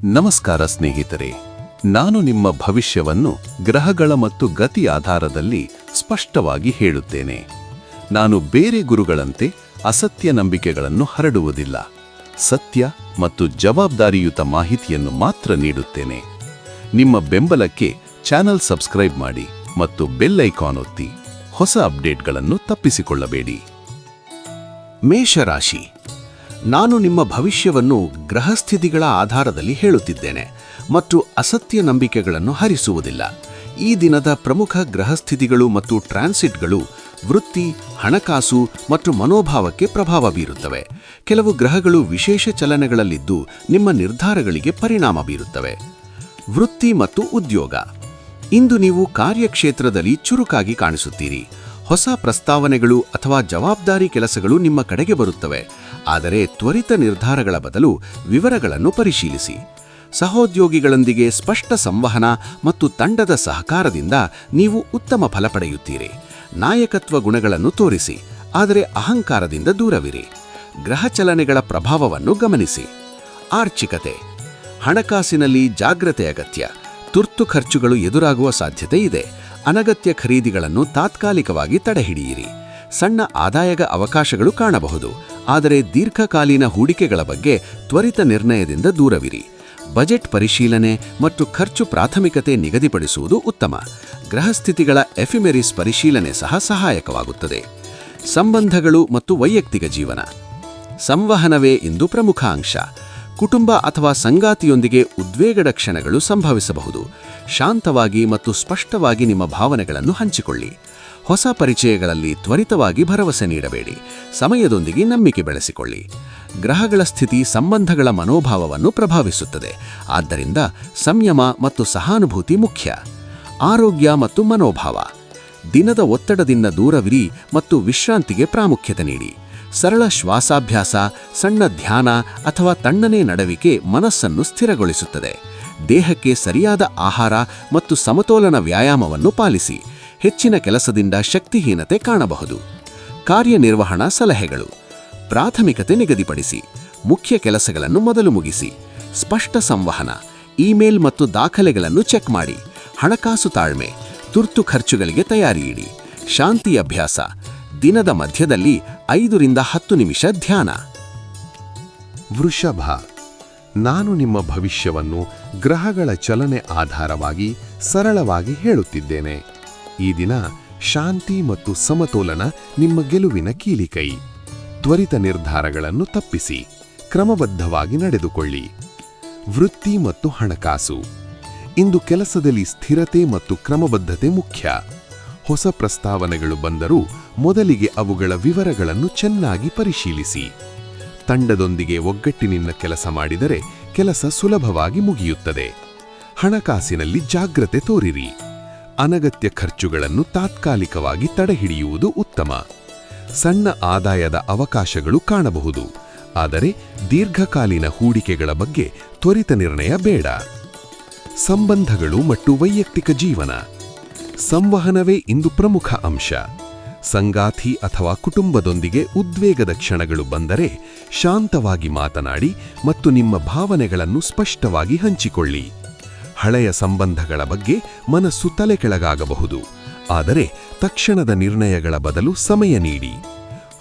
ನಮಸ್ಕಾರ ಸ್ನೇಹಿತರೆ, ನಾನು ನಿಮ್ಮ ಭವಿಷ್ಯವನ್ನು ಗ್ರಹಗಳ ಮತ್ತು ಗತಿ ಆಧಾರದಲ್ಲಿ ಸ್ಪಷ್ಟವಾಗಿ ಹೇಳುತ್ತೇನೆ. ನಾನು ಬೇರೆ ಗುರುಗಳಂತೆ ಅಸತ್ಯ ನಂಬಿಕೆಗಳನ್ನು ಹರಡುವುದಿಲ್ಲ. ಸತ್ಯ ಮತ್ತು ಜವಾಬ್ದಾರಿಯುತ ಮಾಹಿತಿಯನ್ನು ಮಾತ್ರ ನೀಡುತ್ತೇನೆ. ನಿಮ್ಮ ಬೆಂಬಲಕ್ಕೆ ಚಾನೆಲ್ ಸಬ್ಸ್ಕ್ರೈಬ್ ಮಾಡಿ ಮತ್ತು ಬೆಲ್ ಐಕಾನ್ ಒತ್ತಿ ಹೊಸ ಅಪ್ಡೇಟ್ಗಳನ್ನು ತಪ್ಪಿಸಿಕೊಳ್ಳಬೇಡಿ. ಮೇಷರಾಶಿ, ನಾನು ನಿಮ್ಮ ಭವಿಷ್ಯವನ್ನು ಗ್ರಹಸ್ಥಿತಿಗಳ ಆಧಾರದಲ್ಲಿ ಹೇಳುತ್ತಿದ್ದೇನೆ ಮತ್ತು ಅಸತ್ಯ ನಂಬಿಕೆಗಳನ್ನು ಹರಿಸುವುದಿಲ್ಲ. ಈ ದಿನದ ಪ್ರಮುಖ ಗ್ರಹಸ್ಥಿತಿಗಳು ಮತ್ತು ಟ್ರಾನ್ಸಿಟ್ಗಳು ವೃತ್ತಿ, ಹಣಕಾಸು ಮತ್ತು ಮನೋಭಾವಕ್ಕೆ ಪ್ರಭಾವ ಬೀರುತ್ತವೆ. ಕೆಲವು ಗ್ರಹಗಳು ವಿಶೇಷ ಚಲನೆಗಳಲ್ಲಿದ್ದು ನಿಮ್ಮ ನಿರ್ಧಾರಗಳಿಗೆ ಪರಿಣಾಮ ಬೀರುತ್ತವೆ. ವೃತ್ತಿ ಮತ್ತು ಉದ್ಯೋಗ. ಇಂದು ನೀವು ಕಾರ್ಯಕ್ಷೇತ್ರದಲ್ಲಿ ಚುರುಕಾಗಿ ಕಾಣಿಸುತ್ತೀರಿ. ಹೊಸ ಪ್ರಸ್ತಾವನೆಗಳು ಅಥವಾ ಜವಾಬ್ದಾರಿ ಕೆಲಸಗಳು ನಿಮ್ಮ ಕಡೆಗೆ ಬರುತ್ತವೆ. ಆದರೆ ತ್ವರಿತ ನಿರ್ಧಾರಗಳ ಬದಲು ವಿವರಗಳನ್ನು ಪರಿಶೀಲಿಸಿ. ಸಹೋದ್ಯೋಗಿಗಳೊಂದಿಗೆ ಸ್ಪಷ್ಟ ಸಂವಹನ ಮತ್ತು ತಂಡದ ಸಹಕಾರದಿಂದ ನೀವು ಉತ್ತಮ ಫಲ ಪಡೆಯುತ್ತೀರಿ. ನಾಯಕತ್ವ ಗುಣಗಳನ್ನು ತೋರಿಸಿ, ಆದರೆ ಅಹಂಕಾರದಿಂದ ದೂರವಿರಿ. ಗ್ರಹಚಲನೆಗಳ ಪ್ರಭಾವವನ್ನು ಗಮನಿಸಿ. ಆರ್ಥಿಕತೆ. ಹಣಕಾಸಿನಲ್ಲಿ ಜಾಗ್ರತೆ ಅಗತ್ಯ. ತುರ್ತು ಖರ್ಚುಗಳು ಎದುರಾಗುವ ಸಾಧ್ಯತೆ ಇದೆ. ಅನಗತ್ಯ ಖರೀದಿಗಳನ್ನು ತಾತ್ಕಾಲಿಕವಾಗಿ ತಡೆಹಿಡಿಯಿರಿ. ಸಣ್ಣ ಆದಾಯದ ಅವಕಾಶಗಳು ಕಾಣಬಹುದು, ಆದರೆ ದೀರ್ಘಕಾಲೀನ ಹೂಡಿಕೆಗಳ ಬಗ್ಗೆ ತ್ವರಿತ ನಿರ್ಣಯದಿಂದ ದೂರವಿರಿ. ಬಜೆಟ್ ಪರಿಶೀಲನೆ ಮತ್ತು ಖರ್ಚು ಪ್ರಾಥಮಿಕತೆ ನಿಗದಿಪಡಿಸುವುದು ಉತ್ತಮ. ಗ್ರಹಸ್ಥಿತಿಗಳ ಎಫಿಮೆರಿಸ್ ಪರಿಶೀಲನೆ ಸಹ ಸಹಾಯಕವಾಗುತ್ತದೆ. ಸಂಬಂಧಗಳು ಮತ್ತು ವೈಯಕ್ತಿಕ ಜೀವನ. ಸಂವಹನವೇ ಇಂದು ಪ್ರಮುಖ ಅಂಶ. ಕುಟುಂಬ ಅಥವಾ ಸಂಗಾತಿಯೊಂದಿಗೆ ಉದ್ವೇಗದ ಕ್ಷಣಗಳು ಸಂಭವಿಸಬಹುದು. ಶಾಂತವಾಗಿ ಮತ್ತು ಸ್ಪಷ್ಟವಾಗಿ ನಿಮ್ಮ ಭಾವನೆಗಳನ್ನು ಹಂಚಿಕೊಳ್ಳಿ. ಹೊಸ ಪರಿಚಯಗಳಲ್ಲಿ ತ್ವರಿತವಾಗಿ ಭರವಸೆ ನೀಡಬೇಡಿ. ಸಮಯದೊಂದಿಗೆ ನಂಬಿಕೆ ಬೆಳೆಸಿಕೊಳ್ಳಿ. ಗ್ರಹಗಳ ಸ್ಥಿತಿ ಸಂಬಂಧಗಳ ಮನೋಭಾವವನ್ನು ಪ್ರಭಾವಿಸುತ್ತದೆ. ಆದ್ದರಿಂದ ಸಂಯಮ ಮತ್ತು ಸಹಾನುಭೂತಿ ಮುಖ್ಯ. ಆರೋಗ್ಯ ಮತ್ತು ಮನೋಭಾವ. ದಿನದ ಒತ್ತಡದಿಂದ ದೂರವಿರಿ ಮತ್ತು ವಿಶ್ರಾಂತಿಗೆ ಪ್ರಾಮುಖ್ಯತೆ ನೀಡಿ. ಸರಳ ಶ್ವಾಸಾಭ್ಯಾಸ, ಸಣ್ಣ ಧ್ಯಾನ ಅಥವಾ ತಣ್ಣನೆ ನಡವಿಕೆ ಮನಸ್ಸನ್ನು ಸ್ಥಿರಗೊಳಿಸುತ್ತದೆ. ದೇಹಕ್ಕೆ ಸರಿಯಾದ ಆಹಾರ ಮತ್ತು ಸಮತೋಲನ ವ್ಯಾಯಾಮವನ್ನು ಪಾಲಿಸಿ. ಹೆಚ್ಚಿನ ಕೆಲಸದಿಂದ ಶಕ್ತಿಹೀನತೆ ಕಾಣಬಹುದು. ಕಾರ್ಯನಿರ್ವಹಣಾ ಸಲಹೆಗಳು. ಪ್ರಾಥಮಿಕತೆ ನಿಗದಿಪಡಿಸಿ. ಮುಖ್ಯ ಕೆಲಸಗಳನ್ನು ಮೊದಲು ಮುಗಿಸಿ. ಸ್ಪಷ್ಟ ಸಂವಹನ. ಇಮೇಲ್ ಮತ್ತು ದಾಖಲೆಗಳನ್ನು ಚೆಕ್ ಮಾಡಿ. ಹಣಕಾಸು ತಾಳ್ಮೆ. ತುರ್ತು ಖರ್ಚುಗಳಿಗೆ ತಯಾರಿಯಿಡಿ. ಶಾಂತಿ ಅಭ್ಯಾಸ. ದಿನದ ಮಧ್ಯದಲ್ಲಿ 5 ರಿಂದ 10 ನಿಮಿಷ ಧ್ಯಾನ. ವೃಷಭ, ನಾನು ನಿಮ್ಮ ಭವಿಷ್ಯವನ್ನು ಗ್ರಹಗಳ ಚಲನೆ ಆಧಾರವಾಗಿ ಸರಳವಾಗಿ ಹೇಳುತ್ತಿದ್ದೇನೆ. ಈ ದಿನ ಶಾಂತಿ ಮತ್ತು ಸಮತೋಲನ ನಿಮ್ಮ ಗೆಲುವಿನ ಕೀಲಿಕೈ. ತ್ವರಿತ ನಿರ್ಧಾರಗಳನ್ನು ತಪ್ಪಿಸಿ. ಕ್ರಮಬದ್ಧವಾಗಿ ನಡೆದುಕೊಳ್ಳಿ. ವೃತ್ತಿ ಮತ್ತು ಹಣಕಾಸು. ಇಂದು ಕೆಲಸದಲ್ಲಿ ಸ್ಥಿರತೆ ಮತ್ತು ಕ್ರಮಬದ್ಧತೆ ಮುಖ್ಯ. ಹೊಸ ಪ್ರಸ್ತಾವನೆಗಳು ಬಂದರೂ ಮೊದಲಿಗೆ ಅವುಗಳ ವಿವರಗಳನ್ನು ಚೆನ್ನಾಗಿ ಪರಿಶೀಲಿಸಿ. ತಂಡದೊಂದಿಗೆ ಒಗ್ಗಟ್ಟಿನಿಂದ ಕೆಲಸ ಮಾಡಿದರೆ ಕೆಲಸ ಸುಲಭವಾಗಿ ಮುಗಿಯುತ್ತದೆ. ಹಣಕಾಸಿನಲ್ಲಿ ಜಾಗ್ರತೆ ತೋರಿರಿ. ಅನಗತ್ಯ ಖರ್ಚುಗಳನ್ನು ತಾತ್ಕಾಲಿಕವಾಗಿ ತಡೆಹಿಡಿಯುವುದು ಉತ್ತಮ. ಸಣ್ಣ ಆದಾಯದ ಅವಕಾಶಗಳು ಕಾಣಬಹುದು, ಆದರೆ ದೀರ್ಘಕಾಲೀನ ಹೂಡಿಕೆಗಳ ಬಗ್ಗೆ ತ್ವರಿತ ನಿರ್ಣಯ ಬೇಡ. ಸಂಬಂಧಗಳು ಮತ್ತು ವೈಯಕ್ತಿಕ ಜೀವನ. ಸಂವಹನವೇ ಇಂದು ಪ್ರಮುಖ ಅಂಶ. ಸಂಗಾತಿ ಅಥವಾ ಕುಟುಂಬದೊಂದಿಗೆ ಉದ್ವೇಗದ ಕ್ಷಣಗಳು ಬಂದರೆ ಶಾಂತವಾಗಿ ಮಾತನಾಡಿ ಮತ್ತು ನಿಮ್ಮ ಭಾವನೆಗಳನ್ನು ಸ್ಪಷ್ಟವಾಗಿ ಹಂಚಿಕೊಳ್ಳಿ. ಹಳೆಯ ಸಂಬಂಧಗಳ ಬಗ್ಗೆ ಮನಸ್ಸು ತಲೆಕೆಳಗಾಗಬಹುದು, ಆದರೆ ತಕ್ಷಣದ ನಿರ್ಣಯಗಳ ಬದಲು ಸಮಯ ನೀಡಿ.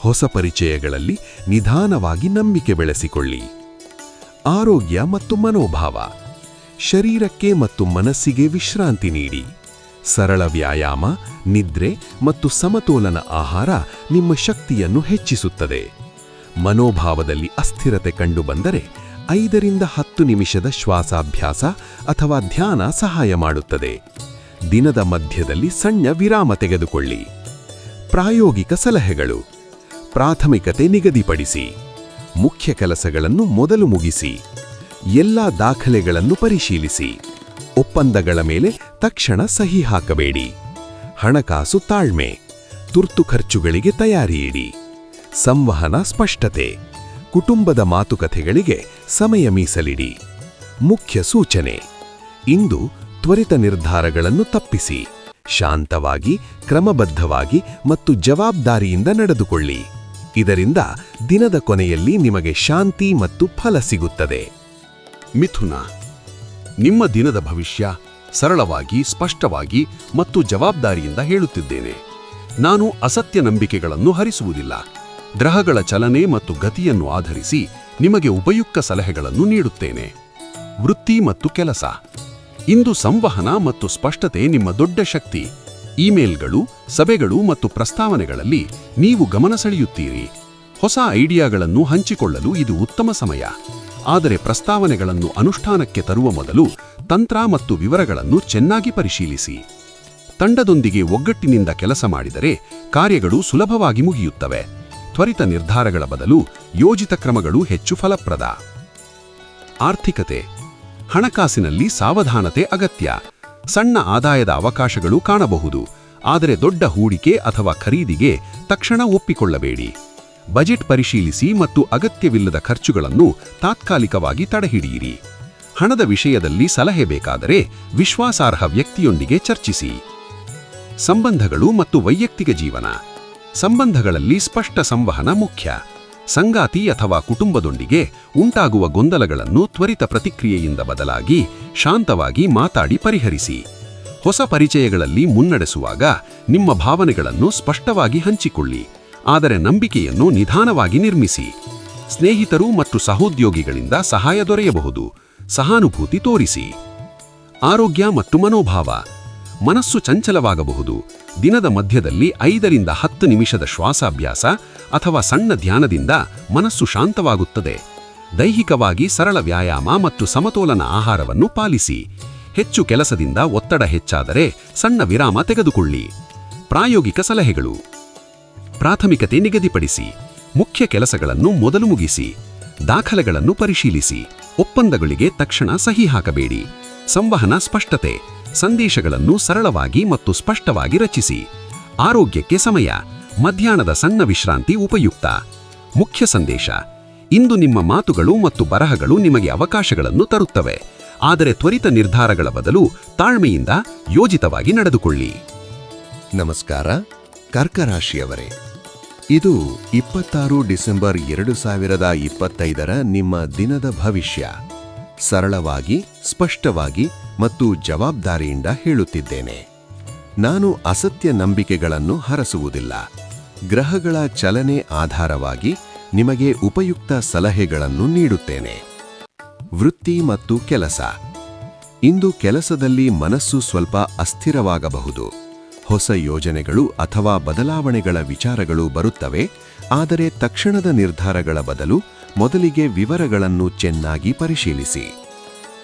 ಹೊಸ ಪರಿಚಯಗಳಲ್ಲಿ ನಿಧಾನವಾಗಿ ನಂಬಿಕೆ ಬೆಳೆಸಿಕೊಳ್ಳಿ. ಆರೋಗ್ಯ ಮತ್ತು ಮನೋಭಾವ. ಶರೀರಕ್ಕೆ ಮತ್ತು ಮನಸ್ಸಿಗೆ ವಿಶ್ರಾಂತಿ ನೀಡಿ. ಸರಳ ವ್ಯಾಯಾಮ, ನಿದ್ರೆ ಮತ್ತು ಸಮತೋಲನ ಆಹಾರ ನಿಮ್ಮ ಶಕ್ತಿಯನ್ನು ಹೆಚ್ಚಿಸುತ್ತದೆ. ಮನೋಭಾವದಲ್ಲಿ ಅಸ್ಥಿರತೆ ಕಂಡುಬಂದರೆ 5 ರಿಂದ 10 ನಿಮಿಷದ ಶ್ವಾಸಾಭ್ಯಾಸ ಅಥವಾ ಧ್ಯಾನ ಸಹಾಯ ಮಾಡುತ್ತದೆ. ದಿನದ ಮಧ್ಯದಲ್ಲಿ ಸಣ್ಣ ವಿರಾಮ ತೆಗೆದುಕೊಳ್ಳಿ. ಪ್ರಾಯೋಗಿಕ ಸಲಹೆಗಳು. ಪ್ರಾಥಮಿಕತೆ ನಿಗದಿಪಡಿಸಿ. ಮುಖ್ಯ ಕೆಲಸಗಳನ್ನು ಮೊದಲು ಮುಗಿಸಿ. ಎಲ್ಲಾ ದಾಖಲೆಗಳನ್ನು ಪರಿಶೀಲಿಸಿ. ಒಪ್ಪಂದಗಳ ಮೇಲೆ ತಕ್ಷಣ ಸಹಿ ಹಾಕಬೇಡಿ. ಹಣಕಾಸು ತಾಳ್ಮೆ. ತುರ್ತು ಖರ್ಚುಗಳಿಗೆ ತಯಾರಿಯಿಡಿ. ಸಂವಹನ ಸ್ಪಷ್ಟತೆ. ಕುಟುಂಬದ ಮಾತುಕತೆಗಳಿಗೆ ಸಮಯ ಮೀಸಲಿಡಿ. ಮುಖ್ಯ ಸೂಚನೆ: ಇಂದು ತ್ವರಿತ ನಿರ್ಧಾರಗಳನ್ನು ತಪ್ಪಿಸಿ. ಶಾಂತವಾಗಿ, ಕ್ರಮಬದ್ಧವಾಗಿ ಮತ್ತು ಜವಾಬ್ದಾರಿಯಿಂದ ನಡೆದುಕೊಳ್ಳಿ. ಇದರಿಂದ ದಿನದ ಕೊನೆಯಲ್ಲಿ ನಿಮಗೆ ಶಾಂತಿ ಮತ್ತು ಫಲ ಸಿಗುತ್ತದೆ. ಮಿಥುನ, ನಿಮ್ಮ ದಿನದ ಭವಿಷ್ಯ ಸರಳವಾಗಿ, ಸ್ಪಷ್ಟವಾಗಿ ಮತ್ತು ಜವಾಬ್ದಾರಿಯಿಂದ ಹೇಳುತ್ತಿದ್ದೇನೆ. ನಾನು ಅಸತ್ಯ ನಂಬಿಕೆಗಳನ್ನು ಹರಿಸುವುದಿಲ್ಲ. ಗ್ರಹಗಳ ಚಲನೆ ಮತ್ತು ಗತಿಯನ್ನು ಆಧರಿಸಿ ನಿಮಗೆ ಉಪಯುಕ್ತ ಸಲಹೆಗಳನ್ನು ನೀಡುತ್ತೇನೆ. ವೃತ್ತಿ ಮತ್ತು ಕೆಲಸ. ಇಂದು ಸಂವಹನ ಮತ್ತು ಸ್ಪಷ್ಟತೆ ನಿಮ್ಮ ದೊಡ್ಡ ಶಕ್ತಿ. ಇಮೇಲ್ಗಳು, ಸಭೆಗಳು ಮತ್ತು ಪ್ರಸ್ತಾವನೆಗಳಲ್ಲಿ ನೀವು ಗಮನ ಸೆಳೆಯುತ್ತೀರಿ. ಹೊಸ ಐಡಿಯಾಗಳನ್ನು ಹಂಚಿಕೊಳ್ಳಲು ಇದು ಉತ್ತಮ ಸಮಯ. ಆದರೆ ಪ್ರಸ್ತಾವನೆಗಳನ್ನು ಅನುಷ್ಠಾನಕ್ಕೆ ತರುವ ಮೊದಲು ತಂತ್ರ ಮತ್ತು ವಿವರಗಳನ್ನು ಚೆನ್ನಾಗಿ ಪರಿಶೀಲಿಸಿ. ತಂಡದೊಂದಿಗೆ ಒಗ್ಗಟ್ಟಿನಿಂದ ಕೆಲಸ ಮಾಡಿದರೆ ಕಾರ್ಯಗಳು ಸುಲಭವಾಗಿ ಮುಗಿಯುತ್ತವೆ. ತ್ವರಿತ ನಿರ್ಧಾರಗಳ ಬದಲು ಯೋಜಿತ ಕ್ರಮಗಳು ಹೆಚ್ಚು ಫಲಪ್ರದ. ಆರ್ಥಿಕತೆ. ಹಣಕಾಸಿನಲ್ಲಿ ಸಾವಧಾನತೆ ಅಗತ್ಯ. ಸಣ್ಣ ಆದಾಯದ ಅವಕಾಶಗಳು ಕಾಣಬಹುದು, ಆದರೆ ದೊಡ್ಡ ಹೂಡಿಕೆ ಅಥವಾ ಖರೀದಿಗೆ ತಕ್ಷಣ ಒಪ್ಪಿಕೊಳ್ಳಬೇಡಿ. ಬಜೆಟ್ ಪರಿಶೀಲಿಸಿ ಮತ್ತು ಅಗತ್ಯವಿಲ್ಲದ ಖರ್ಚುಗಳನ್ನು ತಾತ್ಕಾಲಿಕವಾಗಿ ತಡೆಹಿಡಿಯಿರಿ. ಹಣದ ವಿಷಯದಲ್ಲಿ ಸಲಹೆ ಬೇಕಾದರೆ ವಿಶ್ವಾಸಾರ್ಹ ವ್ಯಕ್ತಿಯೊಂದಿಗೆ ಚರ್ಚಿಸಿ. ಸಂಬಂಧಗಳು ಮತ್ತು ವೈಯಕ್ತಿಕ ಜೀವನ. ಸಂಬಂಧಗಳಲ್ಲಿ ಸ್ಪಷ್ಟ ಸಂವಹನ ಮುಖ್ಯ. ಸಂಗಾತಿ ಅಥವಾ ಕುಟುಂಬದೊಂದಿಗೆ ಉಂಟಾಗುವ ಗೊಂದಲಗಳನ್ನು ತ್ವರಿತ ಪ್ರತಿಕ್ರಿಯೆಯಿಂದ ಬದಲಾಗಿ ಶಾಂತವಾಗಿ ಮಾತಾಡಿ ಪರಿಹರಿಸಿ. ಹೊಸ ಪರಿಚಯಗಳಲ್ಲಿ ಮುನ್ನಡೆಸುವಾಗ ನಿಮ್ಮ ಭಾವನೆಗಳನ್ನು ಸ್ಪಷ್ಟವಾಗಿ ಹಂಚಿಕೊಳ್ಳಿ, ಆದರೆ ನಂಬಿಕೆಯನ್ನು ನಿಧಾನವಾಗಿ ನಿರ್ಮಿಸಿ. ಸ್ನೇಹಿತರು ಮತ್ತು ಸಹೋದ್ಯೋಗಿಗಳಿಂದ ಸಹಾಯ ದೊರೆಯಬಹುದು. ಸಹಾನುಭೂತಿ ತೋರಿಸಿ. ಆರೋಗ್ಯ ಮತ್ತು ಮನೋಭಾವ. ಮನಸ್ಸು ಚಂಚಲವಾಗಬಹುದು. ದಿನದ ಮಧ್ಯದಲ್ಲಿ 5 ರಿಂದ 10 ನಿಮಿಷದ ಶ್ವಾಸಾಭ್ಯಾಸ ಅಥವಾ ಸಣ್ಣ ಧ್ಯಾನದಿಂದ ಮನಸ್ಸು ಶಾಂತವಾಗುತ್ತದೆ. ದೈಹಿಕವಾಗಿ ಸರಳ ವ್ಯಾಯಾಮ ಮತ್ತು ಸಮತೋಲನ ಆಹಾರವನ್ನು ಪಾಲಿಸಿ. ಹೆಚ್ಚು ಕೆಲಸದಿಂದ ಒತ್ತಡ ಹೆಚ್ಚಾದರೆ ಸಣ್ಣ ವಿರಾಮ ತೆಗೆದುಕೊಳ್ಳಿ. ಪ್ರಾಯೋಗಿಕ ಸಲಹೆಗಳು. ಪ್ರಾಥಮಿಕತೆ ನಿಗದಿಪಡಿಸಿ. ಮುಖ್ಯ ಕೆಲಸಗಳನ್ನು ಮೊದಲು ಮುಗಿಸಿ. ದಾಖಲೆಗಳನ್ನು ಪರಿಶೀಲಿಸಿ. ಒಪ್ಪಂದಗಳಿಗೆ ತಕ್ಷಣ ಸಹಿ ಹಾಕಬೇಡಿ. ಸಂವಹನ ಸ್ಪಷ್ಟತೆ. ಸಂದೇಶಗಳನ್ನು ಸರಳವಾಗಿ ಮತ್ತು ಸ್ಪಷ್ಟವಾಗಿ ರಚಿಸಿ. ಆರೋಗ್ಯಕ್ಕೆ ಸಮಯ. ಮಧ್ಯಾಹ್ನದ ಸಣ್ಣ ವಿಶ್ರಾಂತಿ ಉಪಯುಕ್ತ. ಮುಖ್ಯ ಸಂದೇಶ. ಇಂದು ನಿಮ್ಮ ಮಾತುಗಳು ಮತ್ತು ಬರಹಗಳು ನಿಮಗೆ ಅವಕಾಶಗಳನ್ನು ತರುತ್ತವೆ, ಆದರೆ ತ್ವರಿತ ನಿರ್ಧಾರಗಳ ಬದಲು ತಾಳ್ಮೆಯಿಂದ ಯೋಜಿತವಾಗಿ ನಡೆದುಕೊಳ್ಳಿ. ನಮಸ್ಕಾರ, ಕರ್ಕ ರಾಶಿಯವರೇ. ಇದು 26 ಡಿಸೆಂಬರ್ 2025ರ ನಿಮ್ಮ ದಿನದ ಭವಿಷ್ಯ. ಸರಳವಾಗಿ, ಸ್ಪಷ್ಟವಾಗಿ ಮತ್ತು ಜವಾಬ್ದಾರಿಯಿಂದ ಹೇಳುತ್ತಿದ್ದೇನೆ. ನಾನು ಅಸತ್ಯ ನಂಬಿಕೆಗಳನ್ನು ಹರಸುವುದಿಲ್ಲ. ಗ್ರಹಗಳ ಚಲನೆ ಆಧಾರವಾಗಿ ನಿಮಗೆ ಉಪಯುಕ್ತ ಸಲಹೆಗಳನ್ನು ನೀಡುತ್ತೇನೆ. ವೃತ್ತಿ ಮತ್ತು ಕೆಲಸ. ಇಂದು ಕೆಲಸದಲ್ಲಿ ಮನಸ್ಸು ಸ್ವಲ್ಪ ಅಸ್ಥಿರವಾಗಬಹುದು. ಹೊಸ ಯೋಜನೆಗಳು ಅಥವಾ ಬದಲಾವಣೆಗಳ ವಿಚಾರಗಳು ಬರುತ್ತವೆ, ಆದರೆ ತಕ್ಷಣದ ನಿರ್ಧಾರಗಳ ಬದಲು ಮೊದಲಿಗೆ ವಿವರಗಳನ್ನು ಚೆನ್ನಾಗಿ ಪರಿಶೀಲಿಸಿ.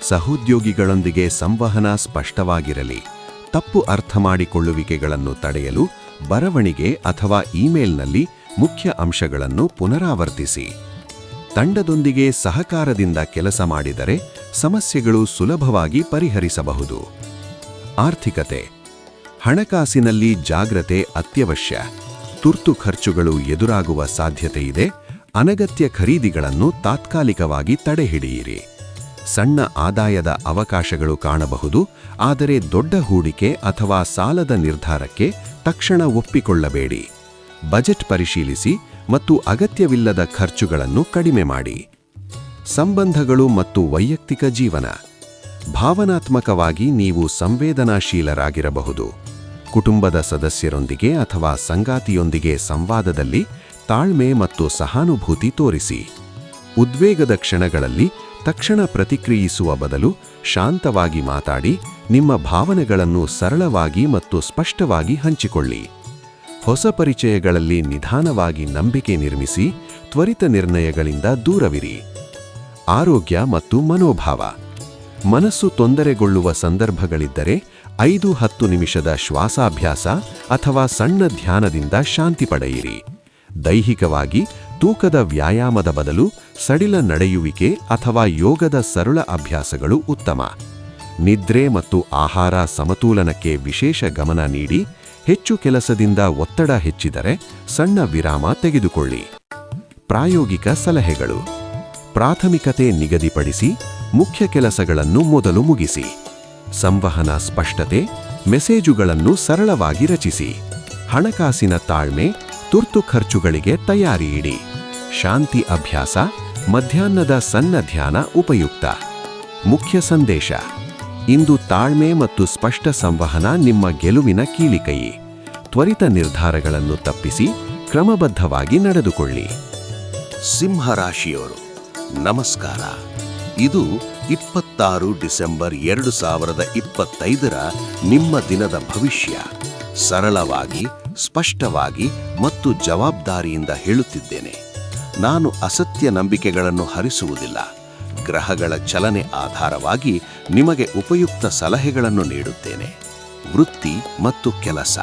ಸಹೋದ್ಯೋಗಿಗಳೊಂದಿಗೆ ಸಂವಹನ ಸ್ಪಷ್ಟವಾಗಿರಲಿ. ತಪ್ಪು ಅರ್ಥ ಮಾಡಿಕೊಳ್ಳುವಿಕೆಗಳನ್ನು ತಡೆಯಲು ಬರವಣಿಗೆ ಅಥವಾ ಇಮೇಲ್ನಲ್ಲಿ ಮುಖ್ಯ ಅಂಶಗಳನ್ನು ಪುನರಾವರ್ತಿಸಿ. ತಂಡದೊಂದಿಗೆ ಸಹಕಾರದಿಂದ ಕೆಲಸ ಮಾಡಿದರೆ ಸಮಸ್ಯೆಗಳು ಸುಲಭವಾಗಿ ಪರಿಹರಿಸಬಹುದು. ಆರ್ಥಿಕತೆ. ಹಣಕಾಸಿನಲ್ಲಿ ಜಾಗ್ರತೆ ಅತ್ಯವಶ್ಯ. ತುರ್ತು ಖರ್ಚುಗಳು ಎದುರಾಗುವ ಸಾಧ್ಯತೆಯಿದೆ. ಅನಗತ್ಯ ಖರೀದಿಗಳನ್ನು ತಾತ್ಕಾಲಿಕವಾಗಿ ತಡೆಹಿಡಿಯಿರಿ. ಸಣ್ಣ ಆದಾಯದ ಅವಕಾಶಗಳು ಕಾಣಬಹುದು, ಆದರೆ ದೊಡ್ಡ ಹೂಡಿಕೆ ಅಥವಾ ಸಾಲದ ನಿರ್ಧಾರಕ್ಕೆ ತಕ್ಷಣ ಒಪ್ಪಿಕೊಳ್ಳಬೇಡಿ. ಬಜೆಟ್ ಪರಿಶೀಲಿಸಿ ಮತ್ತು ಅಗತ್ಯವಿಲ್ಲದ ಖರ್ಚುಗಳನ್ನು ಕಡಿಮೆ ಮಾಡಿ. ಸಂಬಂಧಗಳು ಮತ್ತು ವೈಯಕ್ತಿಕ ಜೀವನ. ಭಾವನಾತ್ಮಕವಾಗಿ ನೀವು ಸಂವೇದನಾಶೀಲರಾಗಿರಬಹುದು. ಕುಟುಂಬದ ಸದಸ್ಯರೊಂದಿಗೆ ಅಥವಾ ಸಂಗಾತಿಯೊಂದಿಗೆ ಸಂವಾದದಲ್ಲಿ ತಾಳ್ಮೆ ಮತ್ತು ಸಹಾನುಭೂತಿ ತೋರಿಸಿ. ಉದ್ವೇಗದ ಕ್ಷಣಗಳಲ್ಲಿ ತಕ್ಷಣ ಪ್ರತಿಕ್ರಿಯಿಸುವ ಬದಲು ಶಾಂತವಾಗಿ ಮಾತಾಡಿ ನಿಮ್ಮ ಭಾವನೆಗಳನ್ನು ಸರಳವಾಗಿ ಮತ್ತು ಸ್ಪಷ್ಟವಾಗಿ ಹಂಚಿಕೊಳ್ಳಿ. ಹೊಸ ಪರಿಚಯಗಳಲ್ಲಿ ನಿಧಾನವಾಗಿ ನಂಬಿಕೆ ನಿರ್ಮಿಸಿ, ತ್ವರಿತ ನಿರ್ಣಯಗಳಿಂದ ದೂರವಿರಿ. ಆರೋಗ್ಯ ಮತ್ತು ಮನೋಭಾವ. ಮನಸ್ಸು ತೊಂದರೆಗೊಳ್ಳುವ ಸಂದರ್ಭಗಳಿದ್ದರೆ 5-10 ನಿಮಿಷದ ಶ್ವಾಸಾಭ್ಯಾಸ ಅಥವಾ ಸಣ್ಣ ಧ್ಯಾನದಿಂದ ಶಾಂತಿ ಪಡೆಯಿರಿ. ದೈಹಿಕವಾಗಿ ತೂಕದ ವ್ಯಾಯಾಮದ ಬದಲು ಸಡಿಲ ನಡೆಯುವಿಕೆ ಅಥವಾ ಯೋಗದ ಸರಳ ಅಭ್ಯಾಸಗಳು ಉತ್ತಮ. ನಿದ್ರೆ ಮತ್ತು ಆಹಾರ ಸಮತೋಲನಕ್ಕೆ ವಿಶೇಷ ಗಮನ ನೀಡಿ. ಹೆಚ್ಚು ಕೆಲಸದಿಂದ ಒತ್ತಡ ಹೆಚ್ಚಿದರೆ ಸಣ್ಣ ವಿರಾಮ ತೆಗೆದುಕೊಳ್ಳಿ. ಪ್ರಾಯೋಗಿಕ ಸಲಹೆಗಳು. ಪ್ರಾಥಮಿಕತೆ ನಿಗದಿಪಡಿಸಿ, ಮುಖ್ಯ ಕೆಲಸಗಳನ್ನು ಮೊದಲು ಮುಗಿಸಿ. ಸಂವಹನ ಸ್ಪಷ್ಟತೆ, ಮೆಸೇಜುಗಳನ್ನು ಸರಳವಾಗಿ ರಚಿಸಿ. ಹಣಕಾಸಿನ ತಾಳ್ಮೆ, ತುರ್ತು ಖರ್ಚುಗಳಿಗೆ ತಯಾರಿ ಇಡಿ. ಶಾಂತಿ ಅಭ್ಯಾಸ, ಮಧ್ಯಾಹ್ನದ ಸಣ್ಣ ಧ್ಯಾನ ಉಪಯುಕ್ತ. ಮುಖ್ಯ ಸಂದೇಶ. ಇಂದು ತಾಳ್ಮೆ ಮತ್ತು ಸ್ಪಷ್ಟ ಸಂವಹನ ನಿಮ್ಮ ಗೆಲುವಿನ ಕೀಲಿಕೈ. ತ್ವರಿತ ನಿರ್ಧಾರಗಳನ್ನು ತಪ್ಪಿಸಿ ಕ್ರಮಬದ್ಧವಾಗಿ ನಡೆದುಕೊಳ್ಳಿ. ಸಿಂಹರಾಶಿಯವರು ನಮಸ್ಕಾರ. ಇದು 26 ಡಿಸೆಂಬರ್ 2025ರ ನಿಮ್ಮ ದಿನದ ಭವಿಷ್ಯ. ಸರಳವಾಗಿ, ಸ್ಪಷ್ಟವಾಗಿ ಮತ್ತು ಜವಾಬ್ದಾರಿಯಿಂದ ಹೇಳುತ್ತಿದ್ದೇನೆ. ನಾನು ಅಸತ್ಯ ನಂಬಿಕೆಗಳನ್ನು ಹರಿಸುವುದಿಲ್ಲ. ಗ್ರಹಗಳ ಚಲನೆ ಆಧಾರವಾಗಿ ನಿಮಗೆ ಉಪಯುಕ್ತ ಸಲಹೆಗಳನ್ನು ನೀಡುತ್ತೇನೆ. ವೃತ್ತಿ ಮತ್ತು ಕೆಲಸ.